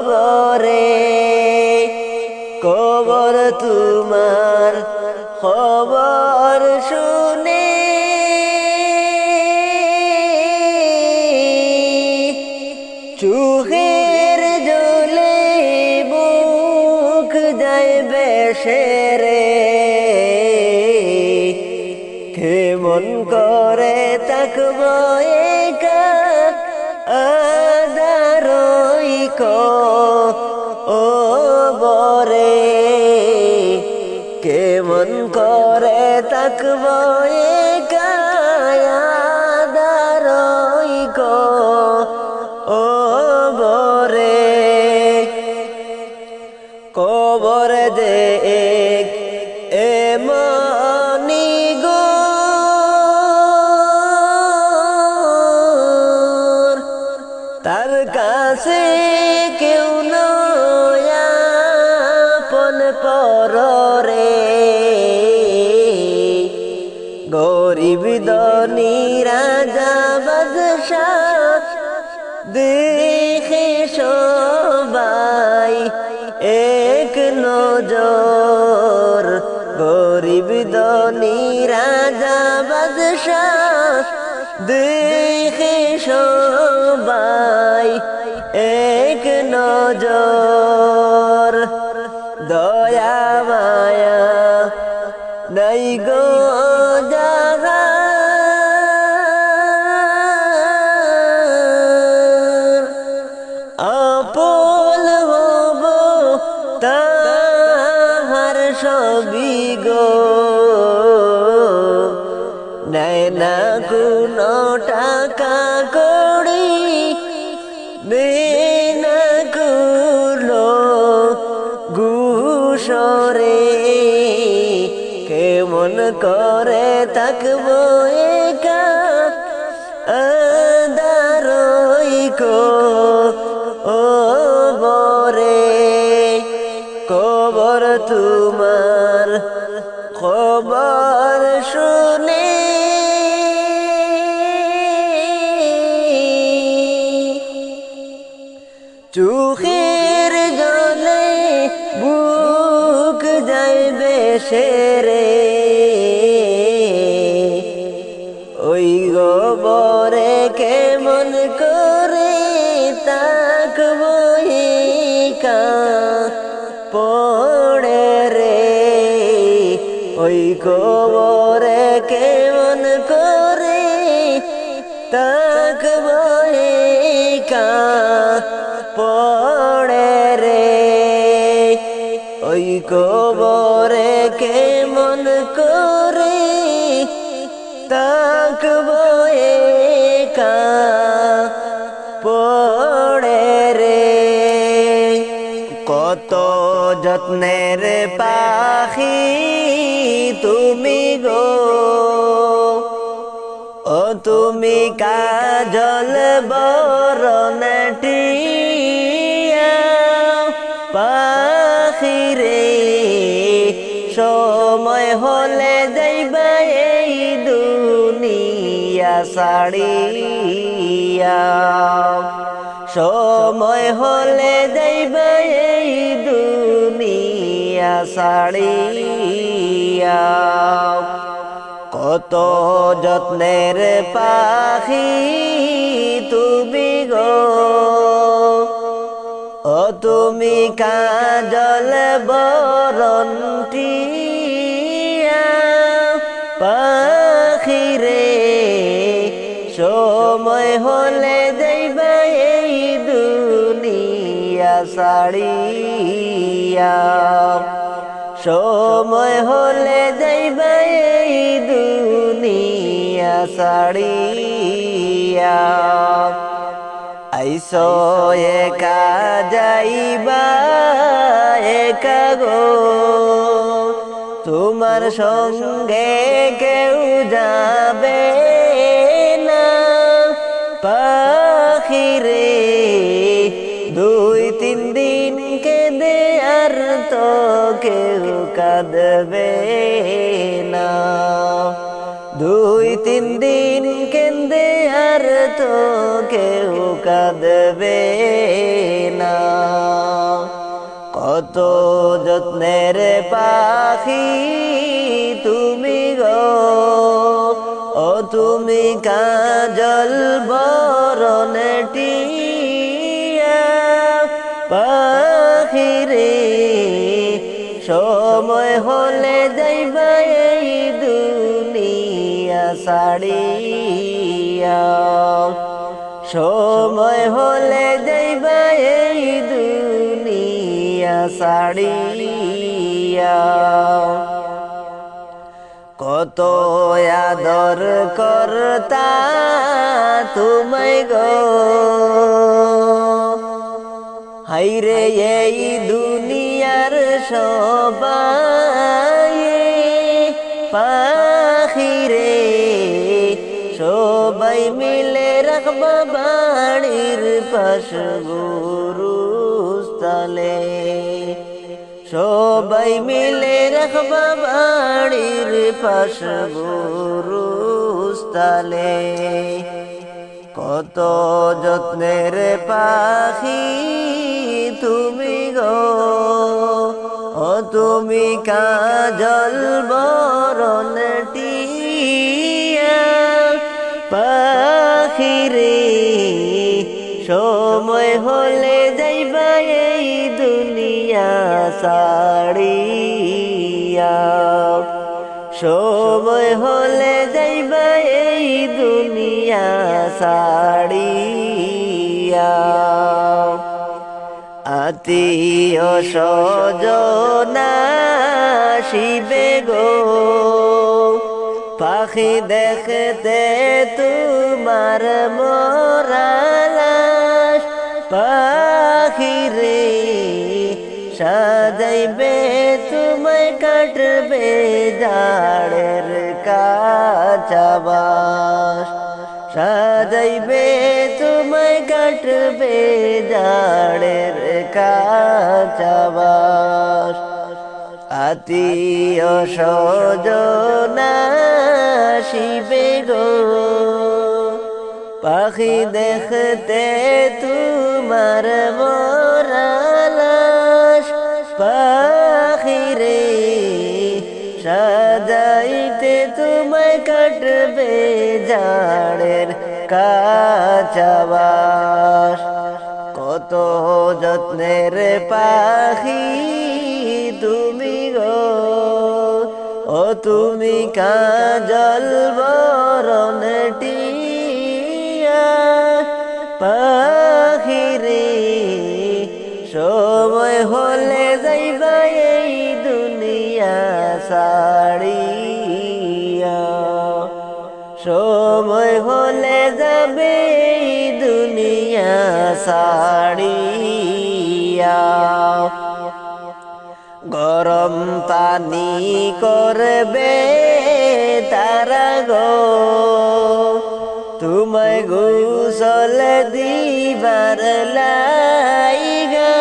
বরে কবর তোমার খবর শুনে চোখের জলে বুক যাইবে সেরে কেমন করে থাকব একা আদারই ও বরে কেমন করে থাকব একা আদারই ও বরে কবর যে এমনি গো তার কাছে কেউ রাজা বাদশাহ দেখে সবাই এক নজর গরিব ধনী রাজা বাদশাহ দেখে সবাই এক নজর দয়া মায়া নাই গো জাগার আপন হব তাহার সবই গো নেয় না কোনো টাকা কড়ি নেয় না কোনো ঘুষরে কেমন করে থাকবো একা আদারই কো ও বরে কবর তোমার খবর শুনে চোখের জলে বুক যাইবে সেরে ওই গোবরে কেমন করে তাকবো একা পড়ে রে ওই গোবরে কেমন করে তাকবো একা পড়ে রে ওই কবরে কেমন করে তাকবো একা পড়ে রে কত যত্নের পাখি তুমি গো ও তুমি কাজল বরণটি পাখিরে সময় হলে যাইবা এই দুনিয়া ছাড়িয়া সময় হলে যাইবা এই দুনিয়া ছাড়িয়া কত যত্নের পাখি তুমি গো ও তুমি কাজল বরণটি পাখিরে সময় হলে যাইবা এই দুনিয়া ছাড়িয়া সময় হলে যাইবা এই দুনিয়া ছাড়িয়া আইসো একা যাইবা একা গো তোমার সঙ্গে কেউ যাবে না পাখিরে দুই তিন দিন কেঁদে আর তো কেউ কাঁদবে না দুই তিন দিন কেঁদে আর তো কেউ কাঁদবে না কত যত্নের পাখি তুমি গো ও তুমি কাজল বরণটি পাখিরে সময় হলে যাইবা এই দুনিয়া ছাড়িয়া সময় হলে যাইবা এই দুনিয়া ছাড়িয়া কত আদর করতা তোমায় গো হাইরে এই দুনিয়ার সবাই পাখিরে সবাই মিলে রাখবা বাড়ির পাশ গুরুস্থানে সবাই মিলে রাখবা বাড়ির পাশ গুরুস্থানে বুঝতালে কত যত্নের পাখি তুমি গো ও তুমি কাজল বরণ টিয়া পাখিরে সময় হলে যাইবা এই দুনিয়া ছাড়িয়া সময় হলে যাইবা এই দুনিয়া ছাড়িয়া আত্মীয় স্বজনা শিবে গো পাখি দেখতে তোমার মরালাস পাখিরে সাজাইবে তোমায় কাটবে জাড়ের কাছাবাস সাজাইবে তোমায় কাটবে জাড়ের কাছাবাস আত্মীয় স্বজনা শিবে গো পাখি দেখতে তোমার মরালাস পাখিরে সাজাইতে তোমায় কাটবে জাড়ের কাছাবাস কত যত্নের পাখি তুমি গো ও তুমি কাজল বরণ টিয়া পাখিরে সময় হলে যাইবা এই দুনিয়া ছাড়িয়া সময় হলে যাবে এই দুনিয়া ছাড়িয়া গরম পানি করবে তারা গো তোমায় গোসল দিবার লাইগা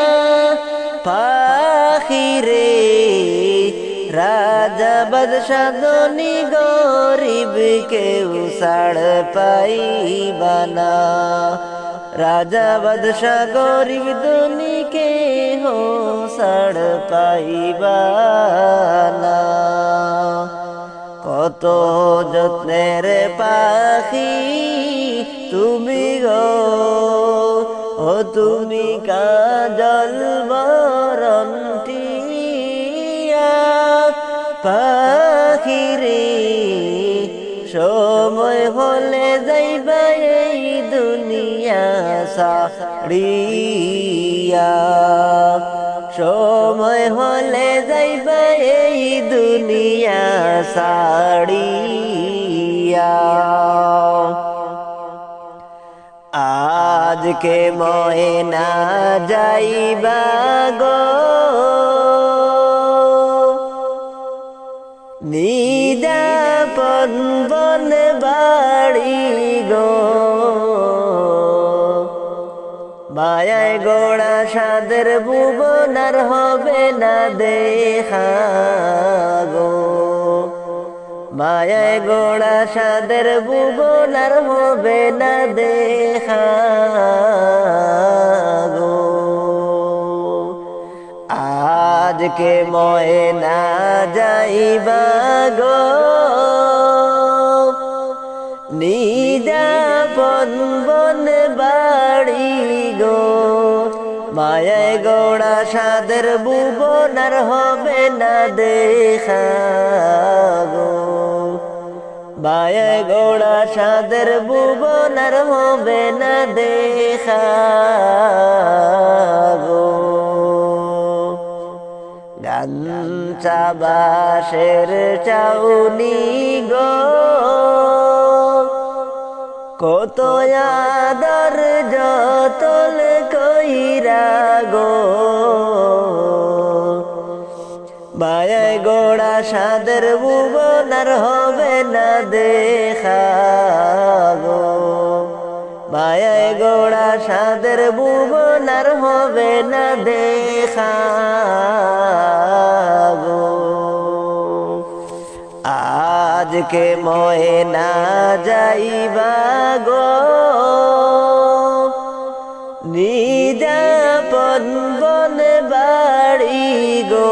পাখিরে রাজা বাদশা ধনী গরিব কেউ ছাড় পাইবা না রাজা বাদশা গরিব ধনী কেহ ছাড় পাইবা না কত যত্নের পাখি তুমি গো ও তুমি কাজল বরণ টিয়া পাখিরে সময় হলে যাইবা এই দুনিয়া ছাড়িয়া সময় হলে যাইবা এই দুনিয়া ছাড়িয়া আজকে ময়না যাইবা গো নিদাপন বন বাড়ি গো মায়ায় গোড়া সাদের ভুবনার হবে না দেখা গো মায়ায় গোড়া সাদের ভুবনার হবে না দেখা গো আজকে ময়না যাইবা গো নিদাপন বন বাড়ি গো মায়ায় গোড়া সাদের ভুবনার হবে না দেখা গো মায়ায় গোড়া সাদের ভুবনার হবে না দেখা গো গাঞ্চা বাঁশের চাউনি গো কত আদর যতন কইরা গো মায়ায় গোড়া সাদের ভুবনার হবে না দেখা গো মায়ায় গোড়া সাদের ভুবনার হবে না দেখা গো আজ আজকে ময়না যাইবা গো নিজাপন বন বাড়ি গো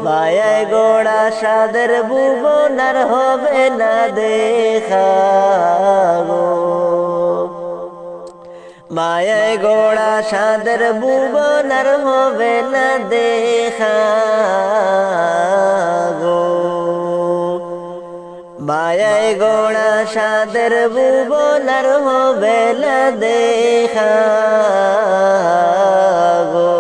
মায়ায় গোড়া সাদের ভুবন আর হবে না দেখা গো মায়ায় গোড়া সাদের ভুবন আর হবে না দেখা গো মায়ায় গোড়া সাদের ভুবন আর হবে না দেখা গো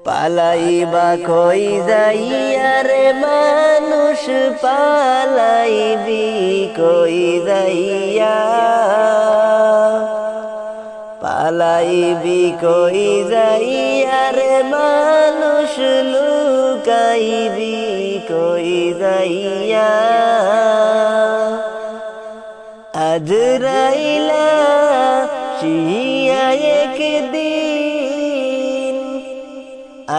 পালাইবা কই যাইয়া রে মানুষ পালাইবি কই যাইয়া পালাইবি কই যাইয়া রে মানুষ লুকাইবি কই যাইয়া আজরাইলা শিয়া একদিন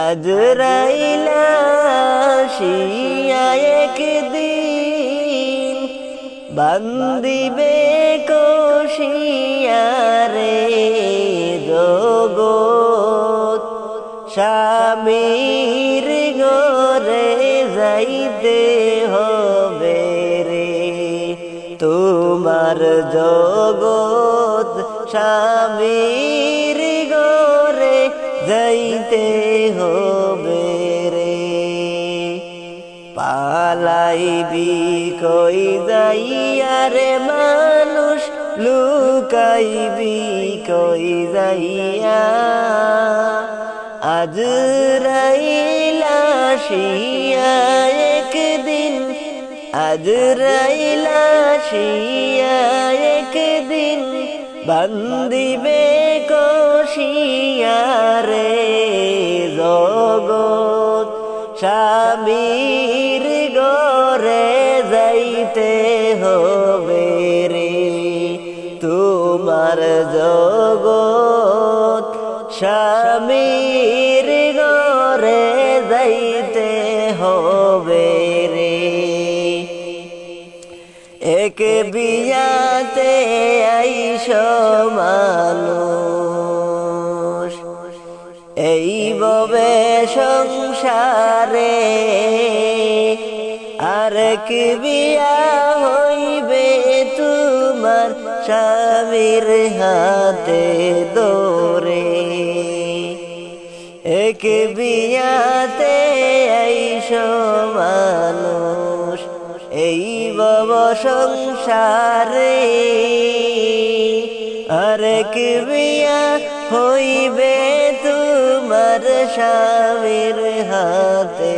আজরাইলা শিয়া একদিন বান্দিবে কোশিয়া রে জগৎ স্বামীর ঘরে যাইতে হবে রে তোমার জগৎ স্বামীর ঘরে যাইতে হবে রে পালাইবি কই যাইয়া রে মানুষ লুকাইবি কই যাইয়া আজরাইলা শিয়া একদিন আজরাইলা শিয়া একদিন বান্দিবে কোশিয়া রে জগৎ স্বামীর ঘরে যাইতে হবে রে তোমার জগৎ স্বামীর ঘরে যাইতে হবে রে এক বিয়াতে আইস মানুষ এই ববে সংসারে আরেক বিয়া হইবে তোমার স্বামীর হাতে দোরে এক বিয়াতে আইস মানুষ এই বব সংসারে আরেক বিয়া হইবে তোমার স্বামীর হাতে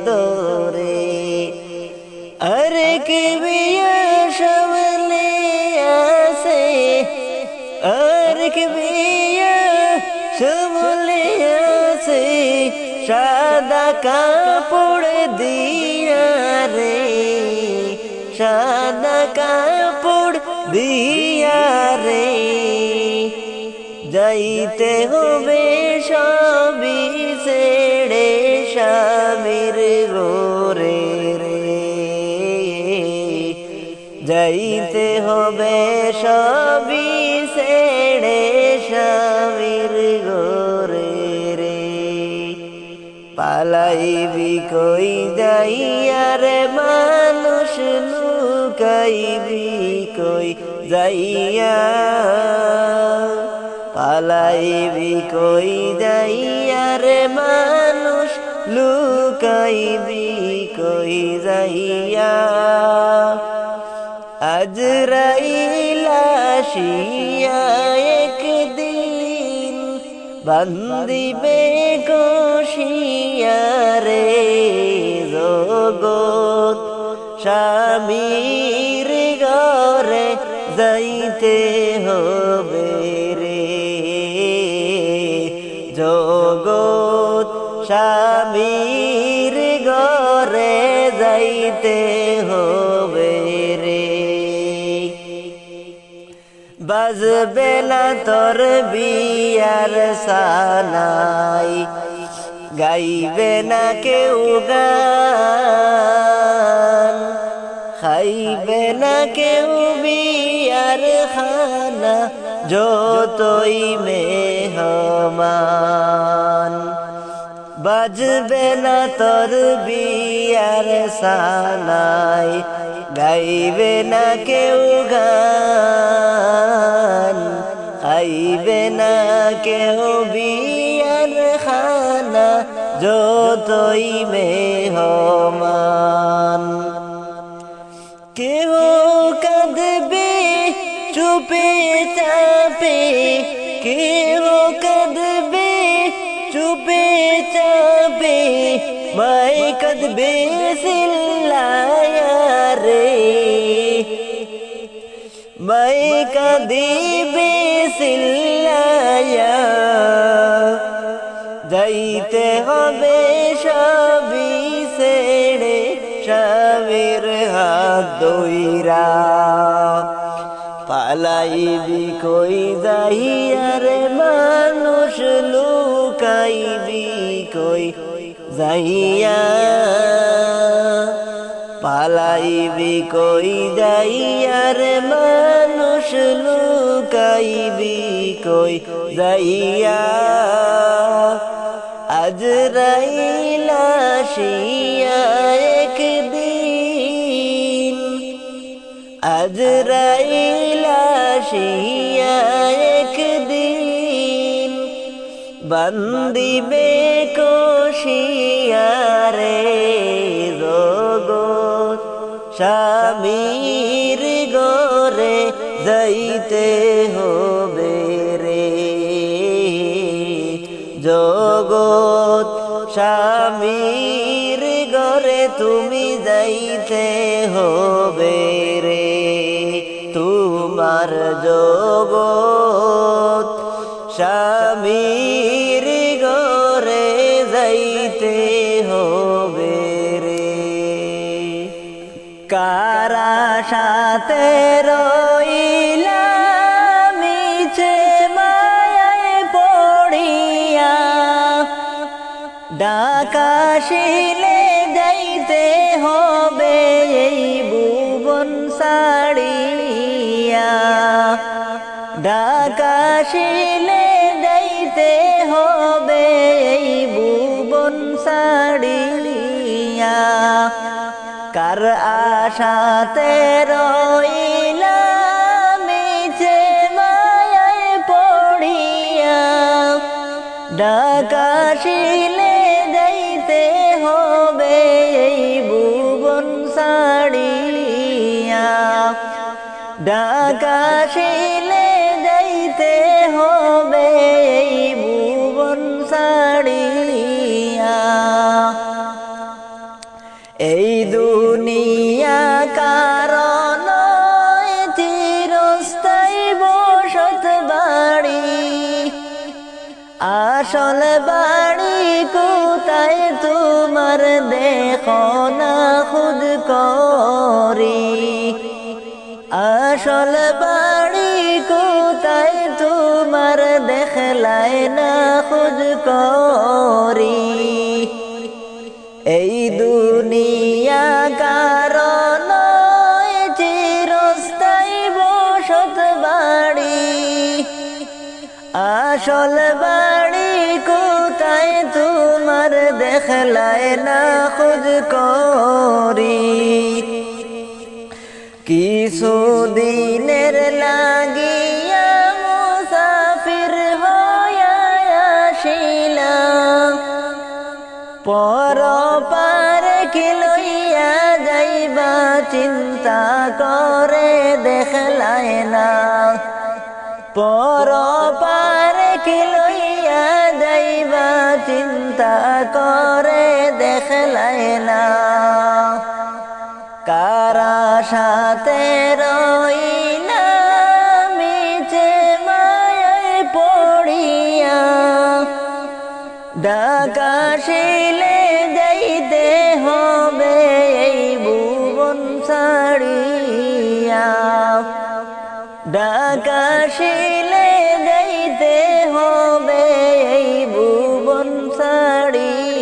দোরে আরেক বিয়া সামনে আছে আরেক বিয়া সামনে আছে সাদা কাপড় দিয়া রে সাদা কাপড় দিয়া রে যাইতে হবে সবই ছেড়ে স্বামীর ঘরে রে যাইতে হবে সবই ছেড়ে স্বামীর ঘরে রে পালাইবি কই যাইয়া রে মানুষ লুকাইবি কই যাইয়া পালাইবি কই যাইয়া রে মানুষ লুকাইবি কই যাইয়া আজরাইলা শিয়া একদিন বান্দিবে কোশিয়া রে জগৎ স্বামীর ঘরে যাইতে হবে রে জগৎ স্বামীর ঘরে যাইতে হবে রে বাজবে না তোর বিয়ার সানাই গাইবে না কেউ গান, খাইবে না কেউ বিয়ার খানা, যতই মেহমান। বাজবে না তোর বিয়ার সানাই, গাইবে না কেউ গান, খাইবে না কেউ বিয়ার খানা, যতই মেহমান। কেহ কাঁদবে চুপে চাপে, কেহ কাঁদবে চুপে চাপে, মাই কাঁদবে সিল্লায়া রে, মাই কাঁদিবে সিল্লায়া। যাইতে হবে সবই ছেড়ে স্বামীর হাত ধইরা, পালাইবি কই যাইয়া রে মানুষ, লুকাইবি কই যাইয়া, পালাইবি কই যাইয়া রে মানুষ, লুকাইবি কই যাইয়া। আজরাইল আসিয়া একদিন, আজরাইল আসিয়া একদিন, বান্দিবে কষিয়ারে জগৎ। স্বামীর ঘরে যাইতে হবে রে জগৎ, স্বামীর ঘরে তুমি যাইতে হবে রে। তোমার জগৎ স্বামীর ঘরে যাইতে হবে রে। কারা সাথে রইলা মিছে মায়ায় পড়িয়া, ডাকাশিলে যাইতে হবে এই ভুবন ছাড়িয়া, ডাকাশিলে যাইতে হবে এই ভুবন ছাড়িয়া। কার আশাতে রইলা মিছে মায়ায় পড়িয়া, ডাকাশিলে যাইতে হবে এই ভুবন ছাড়িয়া, ডাকাশিলে যাইতে হবে এই ভুবন ছাড়িয়া। এই দুনিয়া কারণ চিরস্থায়ী বসত বাড়ি, আসল বাড়ি কোথায় তোমার দেখো না খুদ করি, আসল বাড়ি কোথায় তোমার দেখলাই না খুদ করি। এই দুনিয়া কারণ চিরস্থায়ী বসত বাড়ি, আসল বাড়ি কোথায় তোমার দেখলাই না খুদ করি। কিছু দিনের লাগিয়া মুসাফির হইয়া আসিলাম, পর পারে কি লইয়া যাইবা চিন্তা করে দেখলাই না, পর পারে কি লইয়া যাইবা চিন্তা করে দেখলাই না। কারা সাথে রইলা মিছে মায়ায় পড়িয়া, ডাকাশিলে যাইতে হবে এই ভুবন ছাড়িয়া, ডাকাশিলে যাইতে হবে এই ভুবন ছাড়িয়া।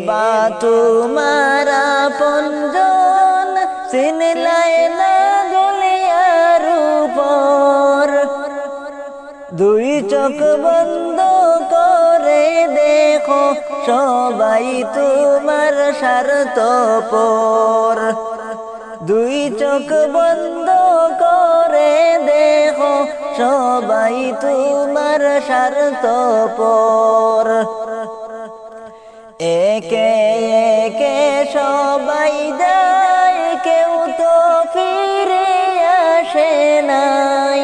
বা তোমার আপনজন চিনলাই না দুনিয়ার উপর দুই চোখ বন্ধ করে দেখো সবাই তোমার স্বার্থপর দুই চোখ বন্ধ করে দেখো সবাই তোমার স্বার্থপর একে একে সবাই যায় কেউ তো ফিরে আসে নাই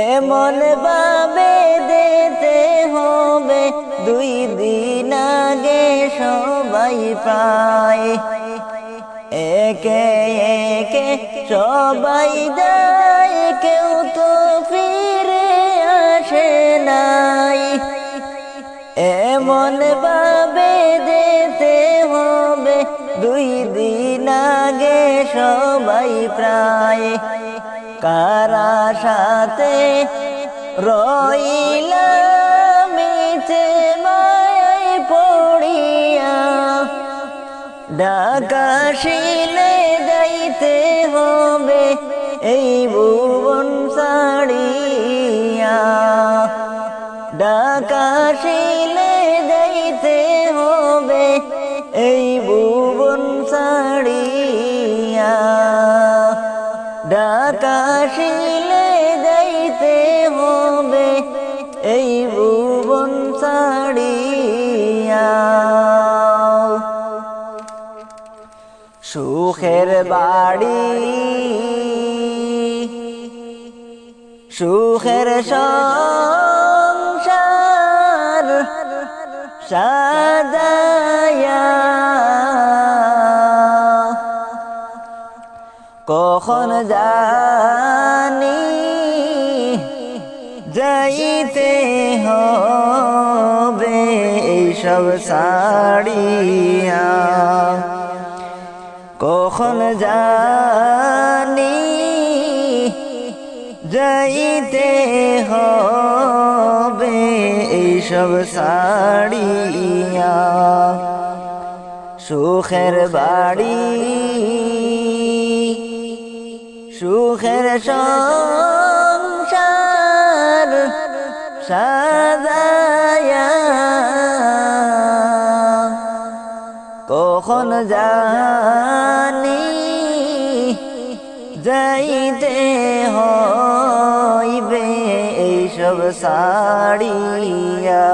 এমন ভাবে দিতে হবে দুই দিন আগে সবাই পায় একে একে সবাই যায় কেউ তো ফিরে আসে নাই এমন ভাবে দিতে হবে দুই দিন আগে সবাই প্রায় কারা সাথে রইলাম মিছে মায়ায় পড়িয়া ঢাকাশিলে যাইতে হবে এই ভুবন ছাড়িয়া ঢাকাশিলে যাইতে হবে এই ভুবন ছাড়িয়া ঢাকাশিলে যাইতে হবে এই ভুবন ছাড়িয়া সুখের বাড়ি সুখের সংসার সাজায়া কখন জানি যাইতে হবে এইসব ছাড়িয়া কখন জানি যাইতে হবে এইসব ছাড়িয়া সুখের বাড়ি সুখের সংসার সাজায়া কখন জানি যাইতে হইবে এইসব ছাড়িয়া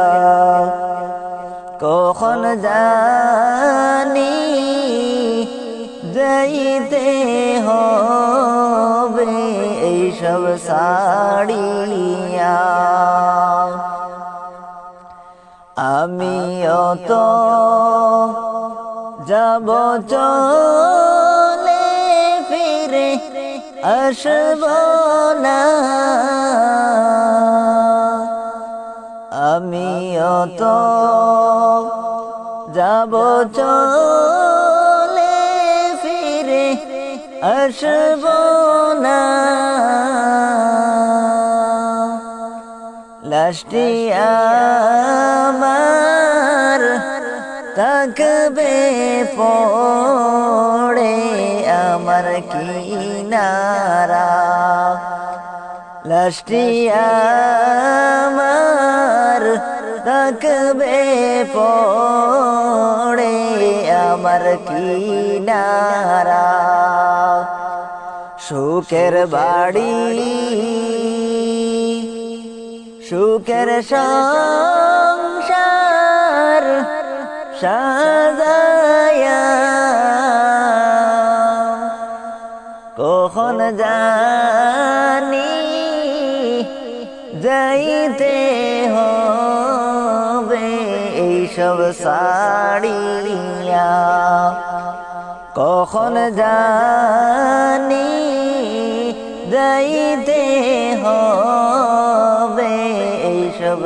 কখন জানি যাইতে হবে এইসব ছাড়িয়া আমিও তো যাব চলে ফিরে আসব না আমিও তো যাব চলে ফিরে আসব না লাশটি আমার থাকবে পড়ে আমার কিনারা লাশটি আমার থাকবে পড়ে আমার কিনারা সুখের বাড়ি সুখের সংসার সাজায়া কখন জানি যাইতে হবে এইসব ছাড়িয়া কখন জানি যাইতে হবে এইসব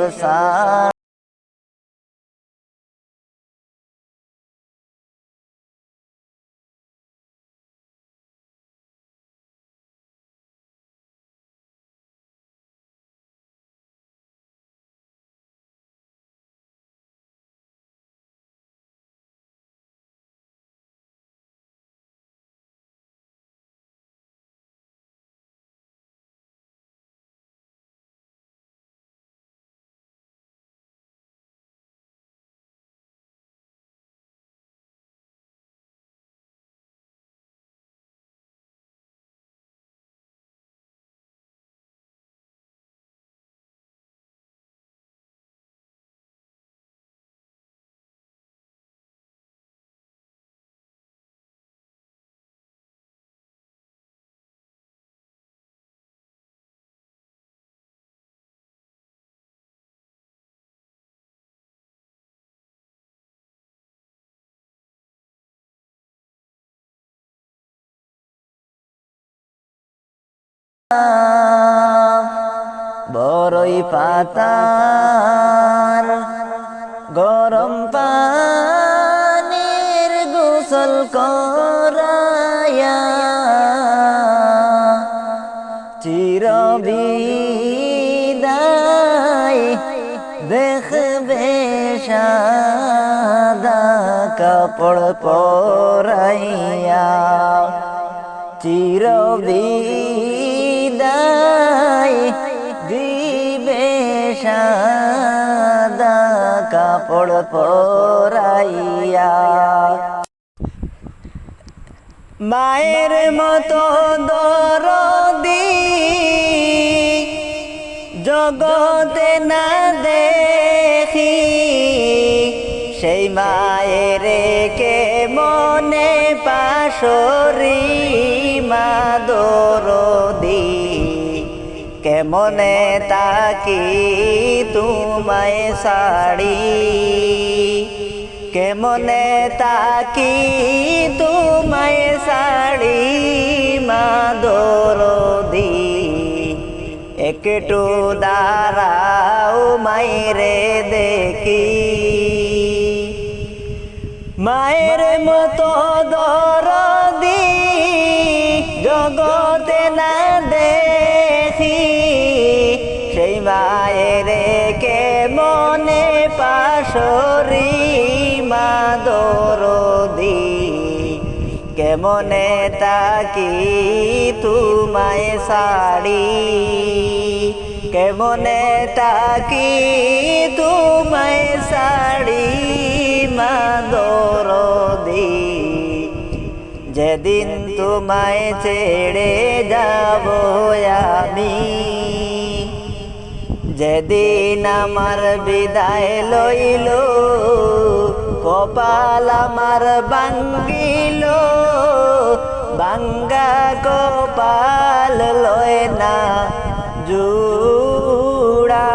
বড়ই পাতার গরম পানির গোসল করায়া চিরবিদায় দেখবে সাদা কাপড় পরাইয়া চিরবিদায় দিবে সাদা কাপড় পরাইয়া মায়ের মতো দরদি জগতে না দেখি সেই মায়ের কে মনে পাশরি মা দরদি কেমনে তাকি তোমায় সাড়ি কেমনে তাকি তোমায় সাড়ি মা দরদি একটু দাঁড়াও মায়েরে দেখি মায়ের মতো দরদি জগতে না দেখি সেই মায়ের কে মনে পাশরি মা দরদি কেমনে তাকি তোমায় সাড়ি কেমনে তাকি তোমায় সাড়ি মা দরদি যেদিন তোমায় ছেড়ে যাব আমি যেদিন আমার বিদায় লইল কপাল আমার ভাঙ্গিল ভাঙ্গা কপাল লয় না জুড়া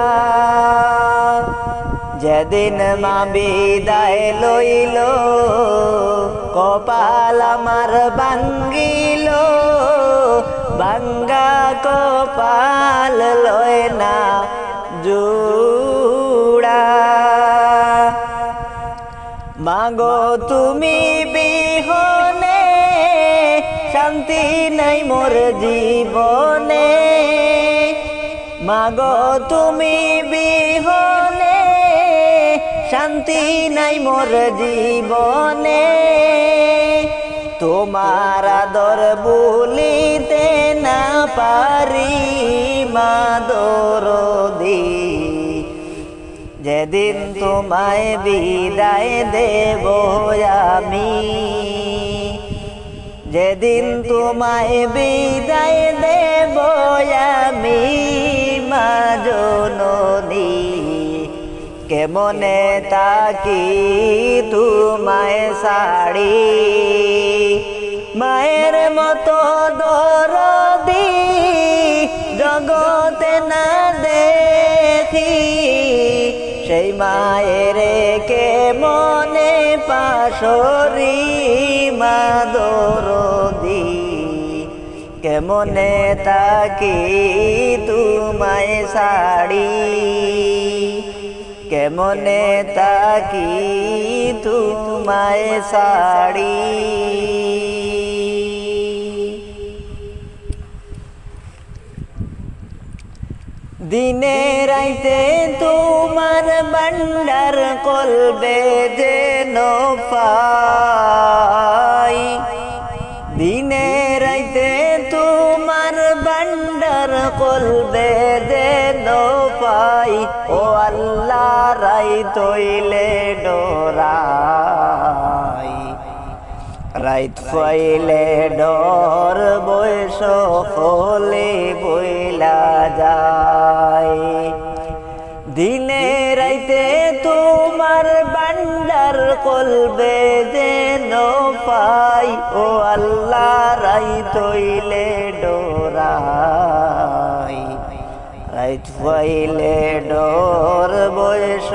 যেদিন মা বিদায় লইল কপাল আমার ভাঙ্গিল ভাঙ্গা কপাল লয় না জুড়া মাগো তুমি বিহনে শান্তি নাই মোর জীবনে মাগো তুমি বিহনে শান্তি নাই মোর জীবনে তোমার আদর বলিতে না পারি মা দরদি যেদিন তোমায় বিদায় দেব আমি যেদিন তোমায় বিদায় দেব আমি মা জননী কেমনে তাকি তোমায় সাড়ি মায়ের মতো দরদি জগতে না দেখি সেই মায়ের কে মনে পাশরি মা দরদি কেমনে তাকি তোমায় সাড়ি কেমনে তাকি তোমায় সাড়ি দিনে রাইতে তোমার ভান্ডার কলবে যেন পাই দিনে রাইতে তোমার ভান্ডার কলবে যেন পাই ও আল্লাহ রাই তৈলে ডরাই রাইত পাইলে ডর বয়স হলে বইলা যায় দিনে রাইতে তোমার ভান্ডার কলবে যেন পাই ও আল্লাহ রাই তৈলে ডরাই রাইত পাইলে ডর বয়স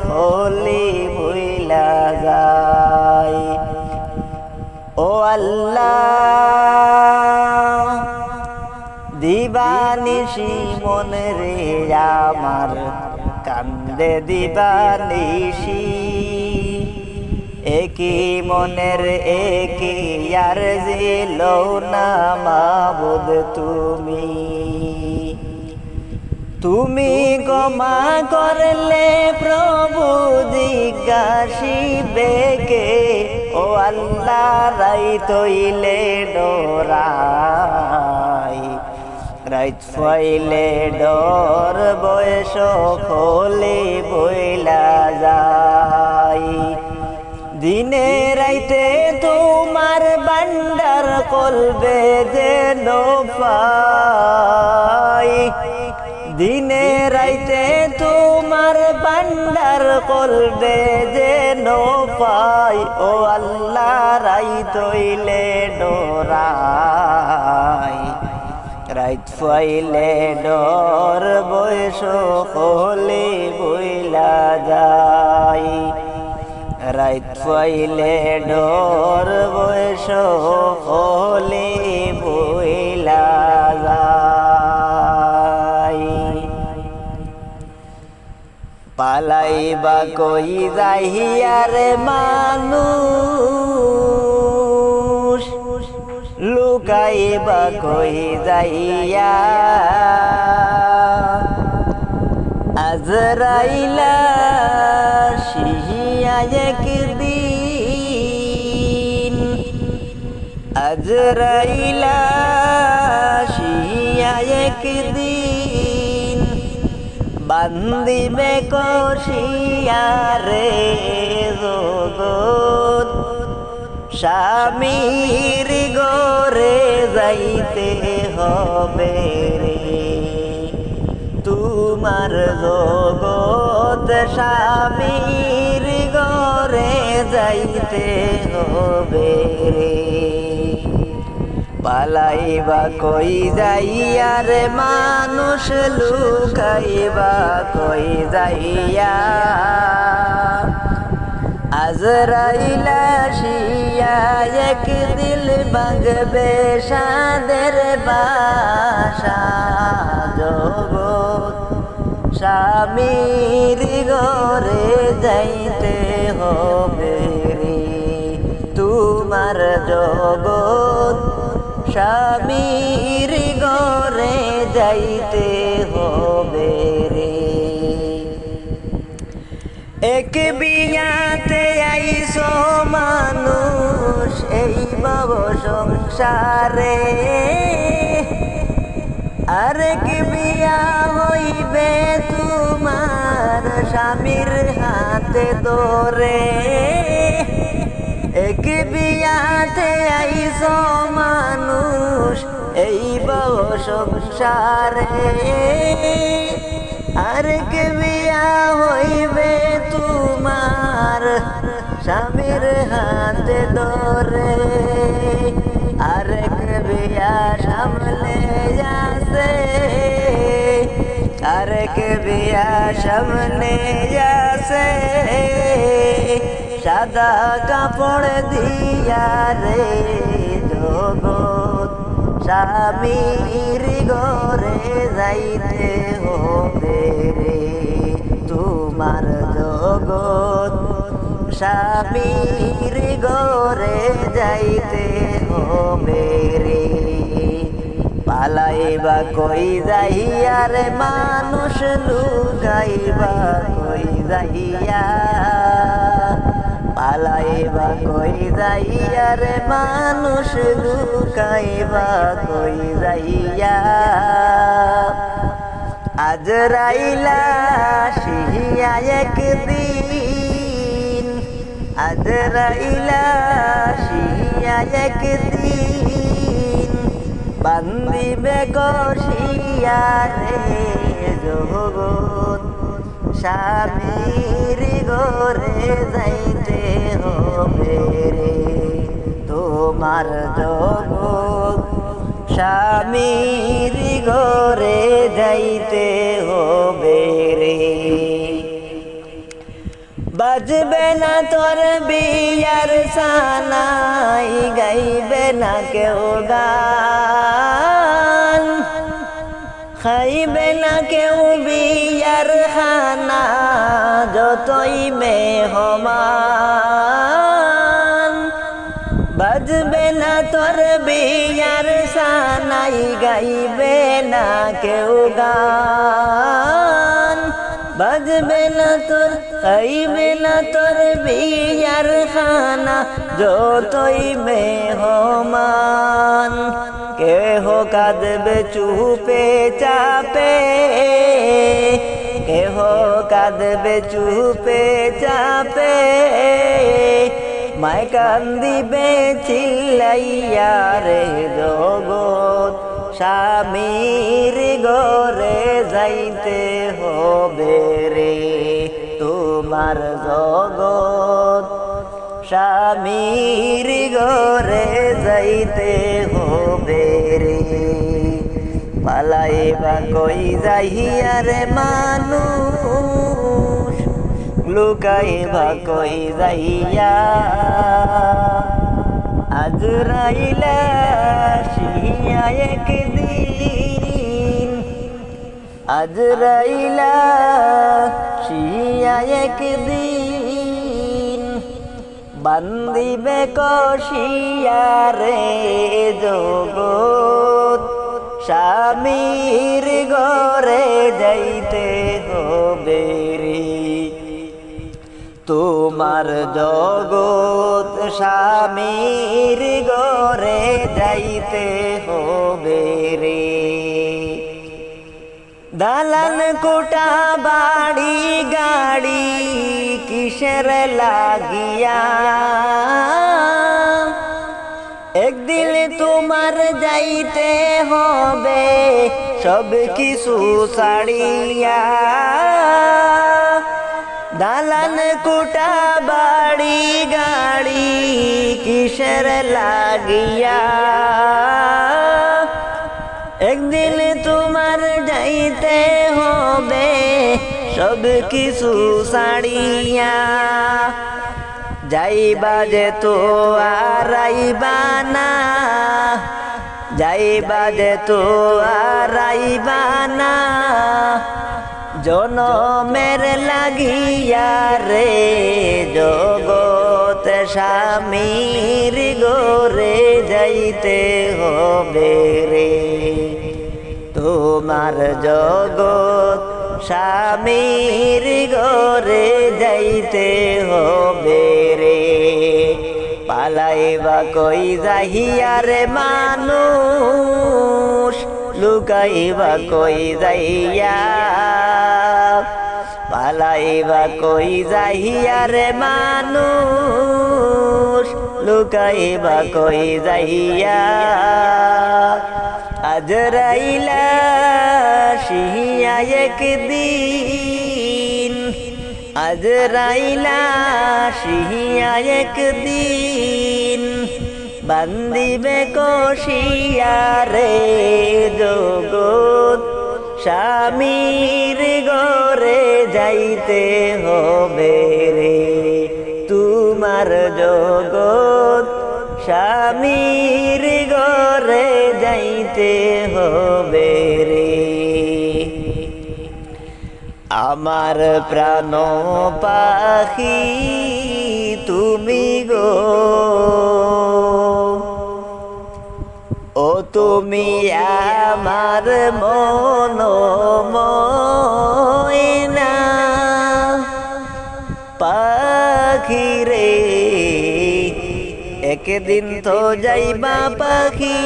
হলে বইলা যায় ও আল্লাহ দিবা দিবানিশি মনে রে আমার কান্দে দিবানিশি একই মনের একই আর জিল না মাবুদ তুমি ক্ষমা করলে প্রভু জিজ্ঞাসিবে কে ও আল্লাহ রাই তৈলে ডোরাই রাইত ফাইলে ডর বয়স খোলে বইলা যাই দিনে রাইতে তোমার বান্দার কলবে যেন পাই দিনে রাইতে তোমার বান্দার কলবে যেন পাই ও আল্লাহ রাই তৈলে ডোরাই রাইত ফাইলে ডর বয়স হলে বইলা যাই রাইত ফাইলে ডর বয়স হলে বইলা যাই পালাইবা কই যাইয়ারে মানুষ লুকাইবা কই যাইয়া আজরাইলা শিহিয়া একদিন আজরাইলা শিহিয়া একদিন বান্দিবে কষিয়া রে জগৎ স্বামীর গরে যাইতে হবে রে তোমার জগৎ স্বামীর গরে যাইতে হবে রে পালাইবা কই যাইয়া রে মানুষ লুকাইবা কই যাইয়া আজরাইলা শিয়া এক দিল ভাঙবে সাদের বাসা জগৎ স্বামীর ঘরে যাইতে হবে রে তোমার জগৎ স্বামীর ঘরে যাইতে হবে রে এক বিয়াতে আইসো মানুষ এই ভব সংসারে আরেক বিয়া হইবে তোমার স্বামীর হাতে ধরে এক বিয়াতে আইসো মানুষ এই ভব সংসারে আরেক বিয়া হইবে তোমার স্বামীর হাতে ধরে আরেক বিয়া সামনে আসে আরেক বিয়া সামনে আসে সাদা কাপড় দিয়া রে জগৎ স্বামীর ঘরে যাইতে হবে রে তোমার জগৎ স্বামীর ঘরে যাইতে হবে রে পালাইবা কই যাইয়া রে মানুষ লুকাইবা কই যাইয়া পালাইবা কই যাইয়া রে মানুষ লুকাইবা কই যাইয়া আজরাইলা শিহিয়া একদিন আজরাইলা শিহিয়া একদিন বান্দিবে কষিয়া রে জগৎ স্বামীর ঘরে যাইতে হবে রে তোমার জগৎ স্বামীর ঘরে যাইতে হবে রে বাজবে না তোর বিয়ার সানাই গাইবে না কেউ গান খাইবে না কেউ বিয়ার খানা যতই মেহমান, বাজবে না তোর বিয়ার সানাই, গাইবে না কেউ গান। বাজবে না তোর, খাইবে না তোর বিয়ার খানা যতই মেহমান। কেহ কাঁদবে চুপে চাপে, কেহ কাঁদবে চুপে চাপে, মায় কান্দিবে চিল্লাইয়া রে জগৎ স্বামীর ঘরে যাইতে হবে রে তোমার জগৎ, স্বামীর ঘরে যাইতে হবে রে। পালাইবা কই যাইয়া রে মানুষ, লুকাইবা কই যাইয়া, আজরাইলা আসিয়া একদিন, আজরাইলা আসিয়া একদিন, বান্দিবে কষিয়া রে জগৎ স্বামীর ঘরে যাইতে হবে রে তোমার জগৎ, স্বামীর ঘরে যাইতে হবে রে। দালান কোটা বাড়ি গাড়ি কিসের লাগিয়া, একদিন তোমার যাইতে হবে সব কিছু ছাড়িয়া। দালান কোটা বাড়ি গাড়ি কিসের লাগিয়া, একদিন তোমার যাইতে হবে সব কিছু ছাড়িয়া। যাইবা যে তো আর আইবা না, যাইবা যে তো আর আইবা না, জনমের লাগিয়া রে জগৎ স্বামীর ঘরে যাইতে হবে রে তোমার জগৎ, স্বামীর ঘরে যাইতে হবে রে। পালাইবা কই যাইয়া রে মানুষ, লুকাইবা কই যাইয়া, পালাইবা কই যাইয়া রে মানুষ, লুকাইবা কই যাইয়া, আজরাইলা আসিয়া একদিন, আজরাইলা আসিয়া একদিন, বান্দিবে কষিয়া রে জগৎ স্বামীর ঘরে যাইতে হবে রে তোমার জগৎ, স্বামীর ঘরে যাইতে হবে রে। আমার প্রাণ পাখি তুমি গো, ও তুমি আমার মনোময়না পাখি রে, একদিন তো যাইবা পাখি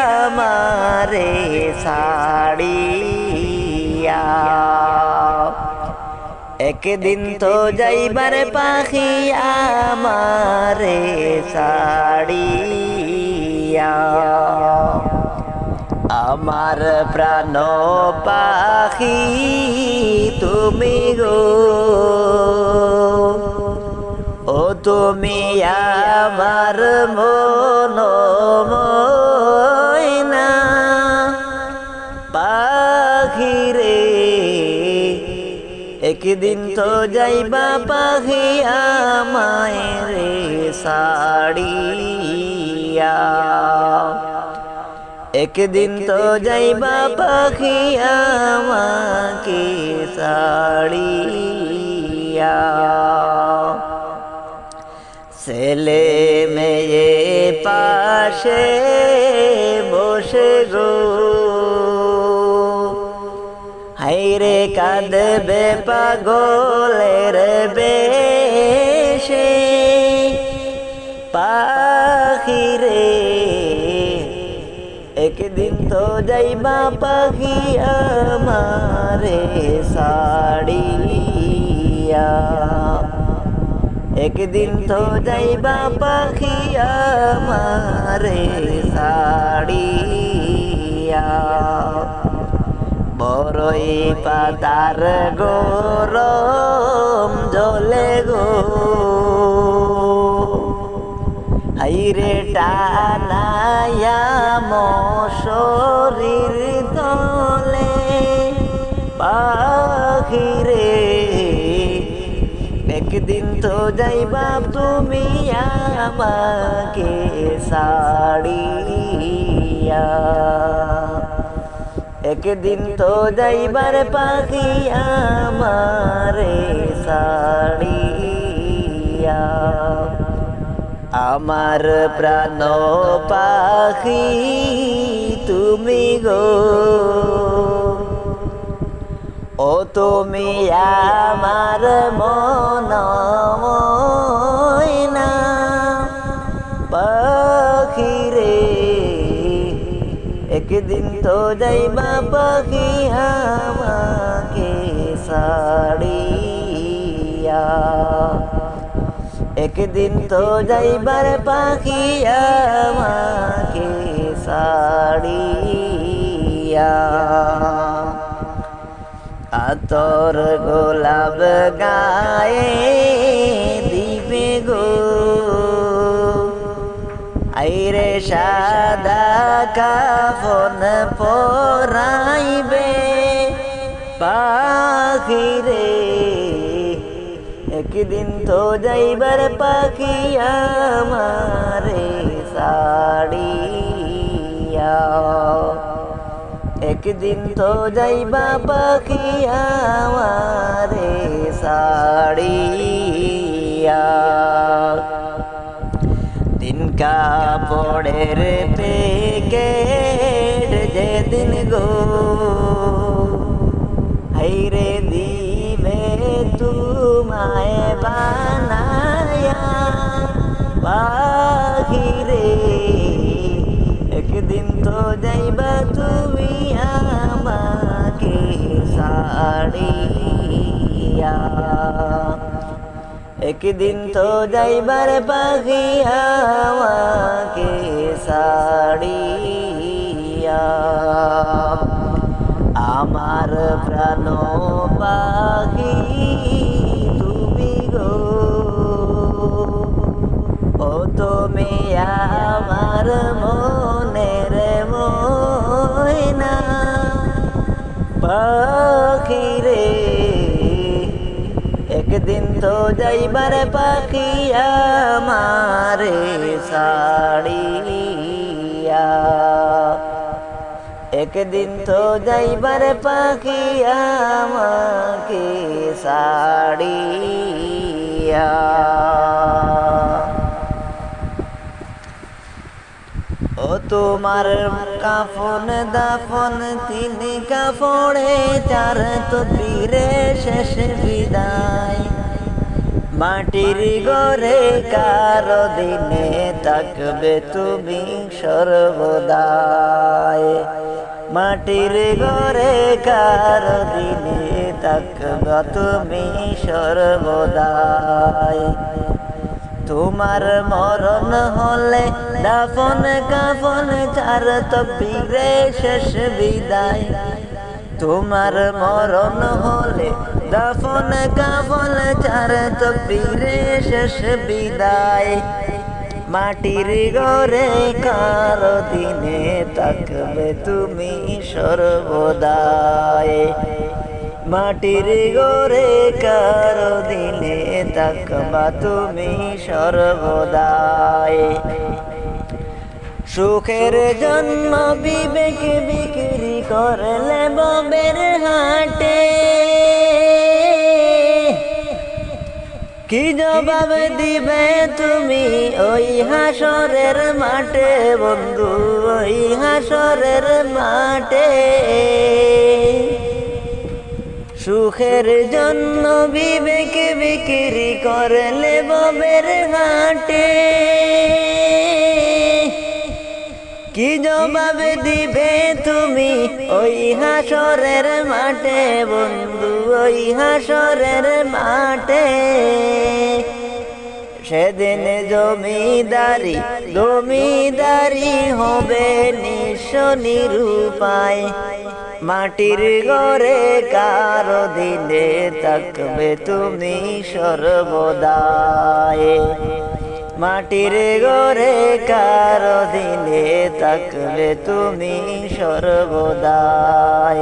আমারে ছাড়িয়া, একদিন তো যাইবার পাখি আমারে ছাড়িয়া। আমার প্রাণ পাখি তুমি গো, ও তুমি আমার মনোময়না পাখি রে, একদিন তো যাইবা পাখি আমায় রে ছাড়িয়া। একদিন তো যাইবা পাখি আমাকে ছাড়িয়া, ছেলে মেয়ে পাশে বসে গো, হাইরে কাঁদবে পাগলের বেশে, পাখিরে একদিন তো যাইবা পাখি আমারে ছাড়িয়া, একদিন তো যাইবা পাখি আমারে ছাড়িয়া, বড়ই পাতার গরম জলে গো, হাইরে টানায়া মশরির তলে, পাখিরে একদিন তো যাইবা তুমি আমাকে ছাড়িয়া, একদিন তো যাইবার পাখি আমারে ছাড়িয়া, আমার প্রাণ পাখি তুমি গো, ও তুমি আমার মন ময়না, পাখিরে একদিন তো যাইবা পাখি আমাকে ছাড়িয়া, একদিন তো যাইবার পাখি আমাকে ছাড়িয়া, আতর গোলাপ গায়ে দিবে গো, আইরে সাদা কাফন পরাইবে, পাখিরে একদিন তো যাইবার পাখি আমারে ছাড়িয়া, একদিন তো যাইবা পাখি আমারে ছাড়িয়া, দিন কাপড়ের প্যাকেট যেদিন গো, হাইরে দিবে তোমায় বানায়া, পাখিরে একদিন তো যাইবা তুমি আমাকে ছাড়িয়া, একদিন তো যাইবার পাখি আমাকে ছাড়িয়া, আমার প্রাণ পাখি তুমি গো, ও তুমি আমার মনের ময়না, পাখিরে একদিন তো যাইবার পাখি আমারে ছাড়িয়া, একদিন তো যাইবার পাখি আমাকে ছাড়িয়া। ও তোমার কাফন দাফন তিন কাপড়ে চার তকবীরে শেষ বিদায়, মাটির ঘরে কারো দিনে থাকবে তুমি সর্বদাই, মাটির ঘরে কারো দিনে থাকবে তুমি সর্বদাই, তোমার মরণ হলে দাফন কাফন চার তকবীরে শেষ বিদায়, তোমার মরণ হলে দাফন কাফন চার তকবীরে শেষ বিদায়, মাটির ঘরে কারো দিনে থাকবে তুমি সর্বদাই, মাটির ঘরে কারো দিনে থাকবা তুমি সর্বদাই, সুখের জন্য বিবেক বিক্রি করলে ববের হাটে কি জবাব দিবে তুমি ওই হাসরের মাঠে বন্ধু, ওই হাসরের মাঠে। সুখের জন্য বিবেক বিক্রি করলে ববের হাটে কি জবাব দিবে তুমি ওই হাসরের মাঠে বন্ধু, ওই হাসরের মাঠে। সেদিন জমিদারি জমিদারি হবে নিঃস্ব নিরুপায়, মাটির ঘরে কারো দিনে থাকবে তুমি সর্বদাই। মাটির ঘরে কারো দিনে থাকবে তুমি সর্বদাই।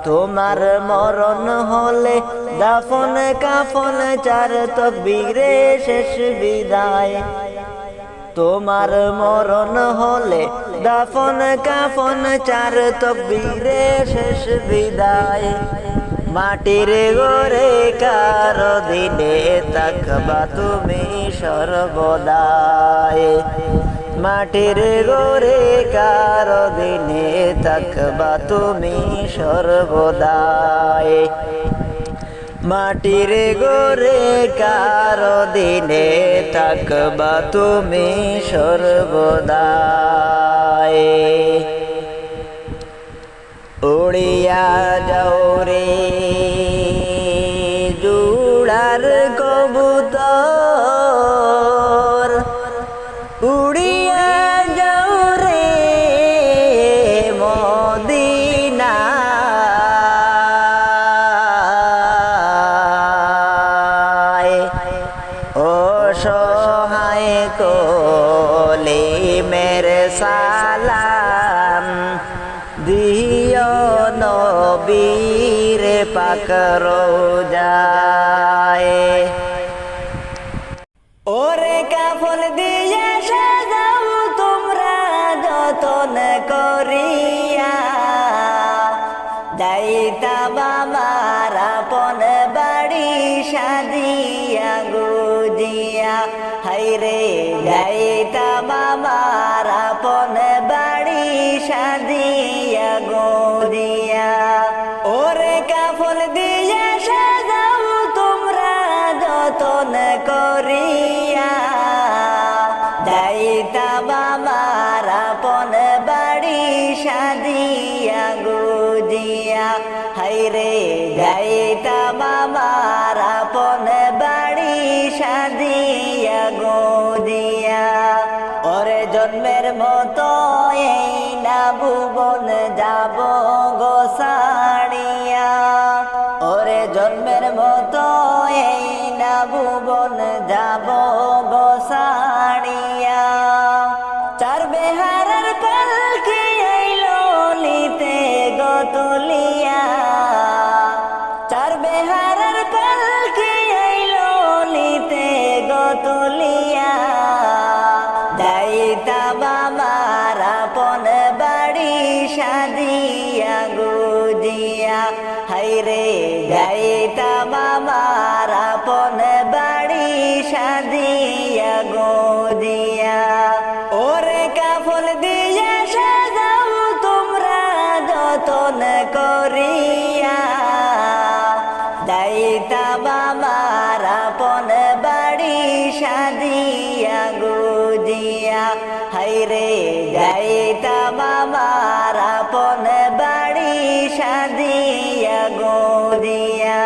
তোমার মরণ হলে দাফন কাফন চার তাকবীরে শেষ বিদায়। তোমার মরণ হলে দাফন কাফন চার তাকবীরে শেষ বিদায়। মাটির ঘরে কারো দিনে থাকবা তুমি সর্বদাই। মাটির ঘরে কারো দিনে থাকবা তুমি সর্বদাই। মাটির ঘরে কারো দিনে থাকবা তুমি সর্বদাই। উড়িয়া যাও রে জুড়ার কবুতর, উড়িয়া যাও রে মদিনায়। অসহায় কলিমের সালাম দিও নবীর পাক রোজায়। ওরে কাফন দিয়ে সাজাও তোমরা যতন করিয়া, যাইতাম আমার আপন বাড়ি সাদিয়া গুজিয়া। হাইরে যাইতাম আমার আপন বাড়ি সাদিয়া গুজিয়া। ওরে কাফন দিয়ে সাজাও তোমরা যতন করিয়া, যাইতাম আমার আপন বাড়ি সাদিয়া গুজিয়া। হাইরে যাইতাম আমার আপন বাড়ি সাদিয়া গুজিয়া। ওরে জন্মের মতো এই না ভুবন যাব গোসাড়িয়া। ওরে জন্মের মতো এই না ভুবন যাব গোসাড়িয়া। চার বেহারার পালকি আইলো লিতে গতুলিয়া। চার বেহারার পালকি আইলো লিতে গতুলিয়া। যাইতাম আমার আপন বাড়ি সাদিয়া গুজিয়া। হাইরে যাইতাম আমার আপন বাড়ি সাদিয়া গুজিয়া। ওরে কাফন দিয়া সাজাও তোমরা যতন করিয়া, যাইতাম আমার আপন বাড়ি সাদিয়া গুজিয়া। হাইরে যাইতাম আমার আপন বাড়ি সাদিয়া গুজিয়া।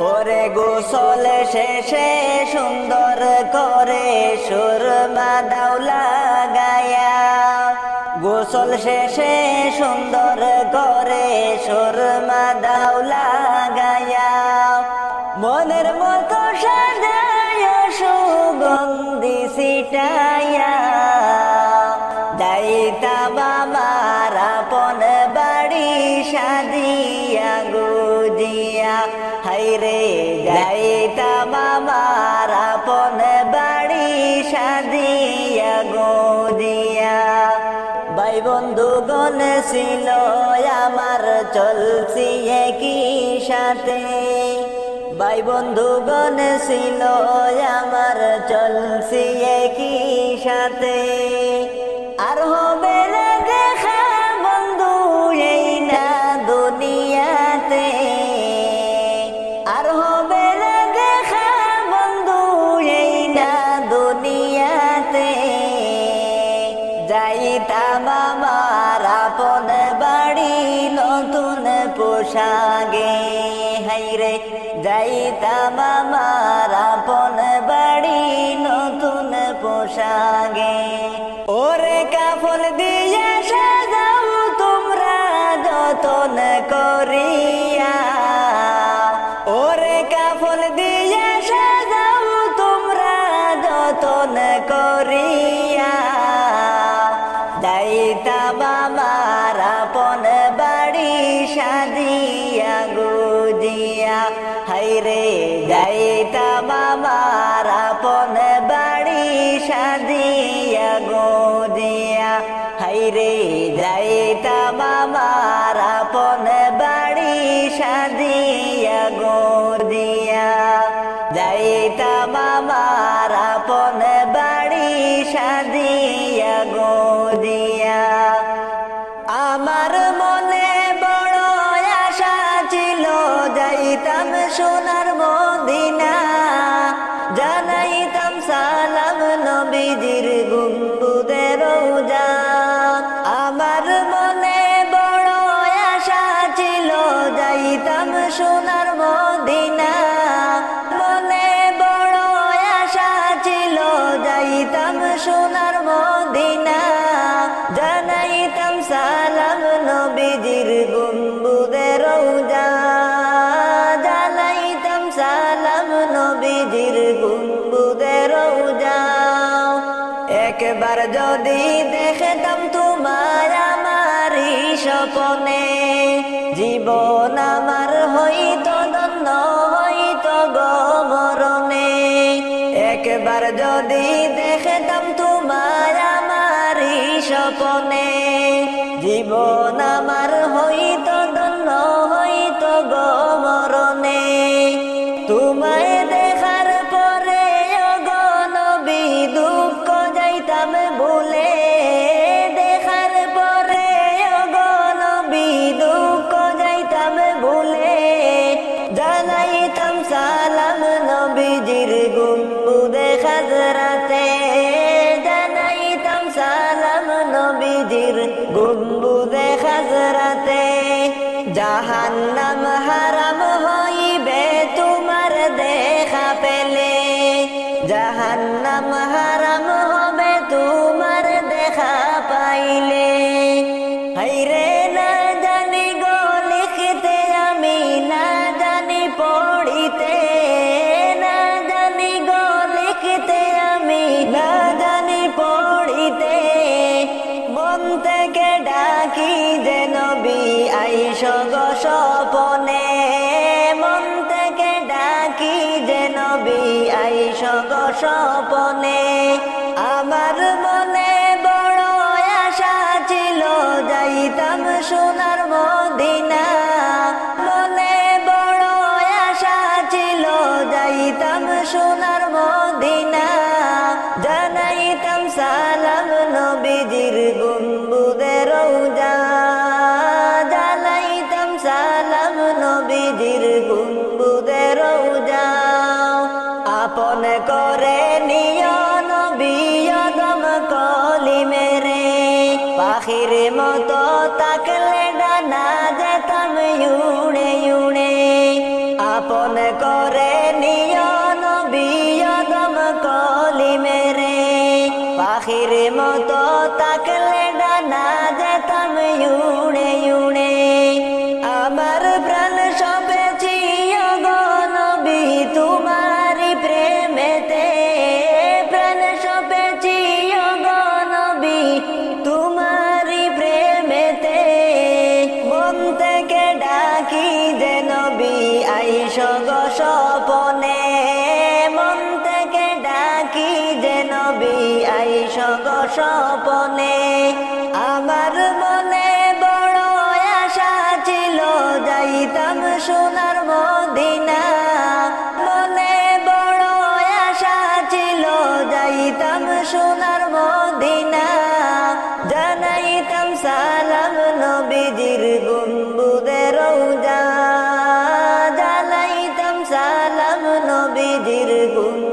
ওরে গোসল শেষে সুন্দর করে সুরমা দাও লাগায়া। গোসল শেষে সুন্দর করে সুরমা দাও লাগায়া। মনের মতো সাজায় সুগন্ধি ছিটায়া। যাইতাম আমার আপন বাড়ি সাদিয়া গুজিয়া। হাইরে যাইতাম আমার আপন বাড়ি সাদিয়া গুজিয়া। বন্ধুগণ ছিল আমার চলছি একই সাথে, ভাই বন্ধুগণ ছিল আমার চলছি একই সাথে। আর হবে না দেখা বন্ধু এই না দুনিয়াতে, আর হবে না দেখা বন্ধু এই না দুনিয়াতে। যাইতাম আমার আপন বাড়ি নতুন পোশাকে, হাইরে যাইতাম আমার আপন বাড়ি নতুন পোশাকে। ওরে কাফন দিয়া সাজাও তোমরা যতন করিয়া, ওরে কাফন দিয়া সাজাও তোমরা যতন করিয়া। যাইতাম আমার আপন বাড়ি সাজিয়া গুজিয়া, হাইরে যাইতাম আমার আপন বাড়ি সাজিয়া গুজিয়া, হাইরে যাইতাম আমার আপন বাড়ি সাজিয়া গুজিয়া। যাইতাম আমার আপন বাড়ি সাজিয়া গুজিয়া। আমার মনে বড় আশা ছিল যাইতাম সোনার মদিনা, জানাইতাম সালাম নবীজির গুম্বুদে রওজা। আমার মনে বড় আশা ছিল যাইতাম সোনার মদিনা, মনে বড় আশা ছিল যাইতাম সোনার মদিনা। জানাইতাম সালাম নবীজির গুম্বুদে রওজা, জানাইতাম সালাম নবীজির গুম্বুদে রওজা। একবার যদি দেখতাম তোমায় আমারই স্বপনে, জীবন আমার হইতো ধন্য হইতো গো মরণে। একবার যদি দেখতাম তোমায় আমারই স্বপনে, জীবন আমার হইতো ধন্য হইতো গো মরণে। তোমায় দেখার পরে ওগো নবী দুঃখ যাইতাম ভুলে, দেখার পরে ওগো নবী দুঃখ যাইতাম ভুলে। জানাইতাম সালাম নবীজির গুম্বুদে খাজরাতে, জানাইতাম সালাম নবীজির গুম্বুদে খাজরাতে। জাহান্নাম হারাম হইবে তোমার দেখা পেলে, জাহান্নাম হারাম হবে তোমার দেখা পাইলে। হাইরে না জানি গো লিখতে আমি, না জানি পড়িতে, না জানি গো লিখতে আমি, না জানি পড়িতে। মন থেকে ডাকি যে নবী আইস গো স্বপনে, মন থেকে ডাকি যে নবী আইস গো স্বপনে। আমার মনে বড় আশা ছিল যাইতাম সোনার মদিনা, মনে বড় আশা ছিল যাইতাম সোনার মদিনা। জানাইতাম সালাম নবীজির গুম্বুদে রওজা, জানাইতাম সালাম নবীজির গুম্বুদে রওজা। আপন করে নিয় নবী আদম কলিমেরে, পাখির মতো তাকলে ডানা যেতাম উড়ে উড়ে। আপন করে নিয় নবী আদম কলিমেরে, পাখির মতো তাকলে ডানা যেতাম উড়ে উড়ে। আমার প্রাণ সপেছি ওগো নবী তোমারি প্রেমেতে, প্রাণ সপেছি ওগো নবী তোমারি প্রেমেতে। মন থেকে ডাকি যে নবী আইস গো স্বপনে, মন থেকে ডাকি যে নবী আইস গো স্বপনে। সোনার মদিনা। মনে বড় আশা ছিল যাইতাম সোনার মদিনা। জানাইতাম সালাম নবীজির গম্বুজে রওজা, জানাইতাম সালাম নবীজির গম্বুজে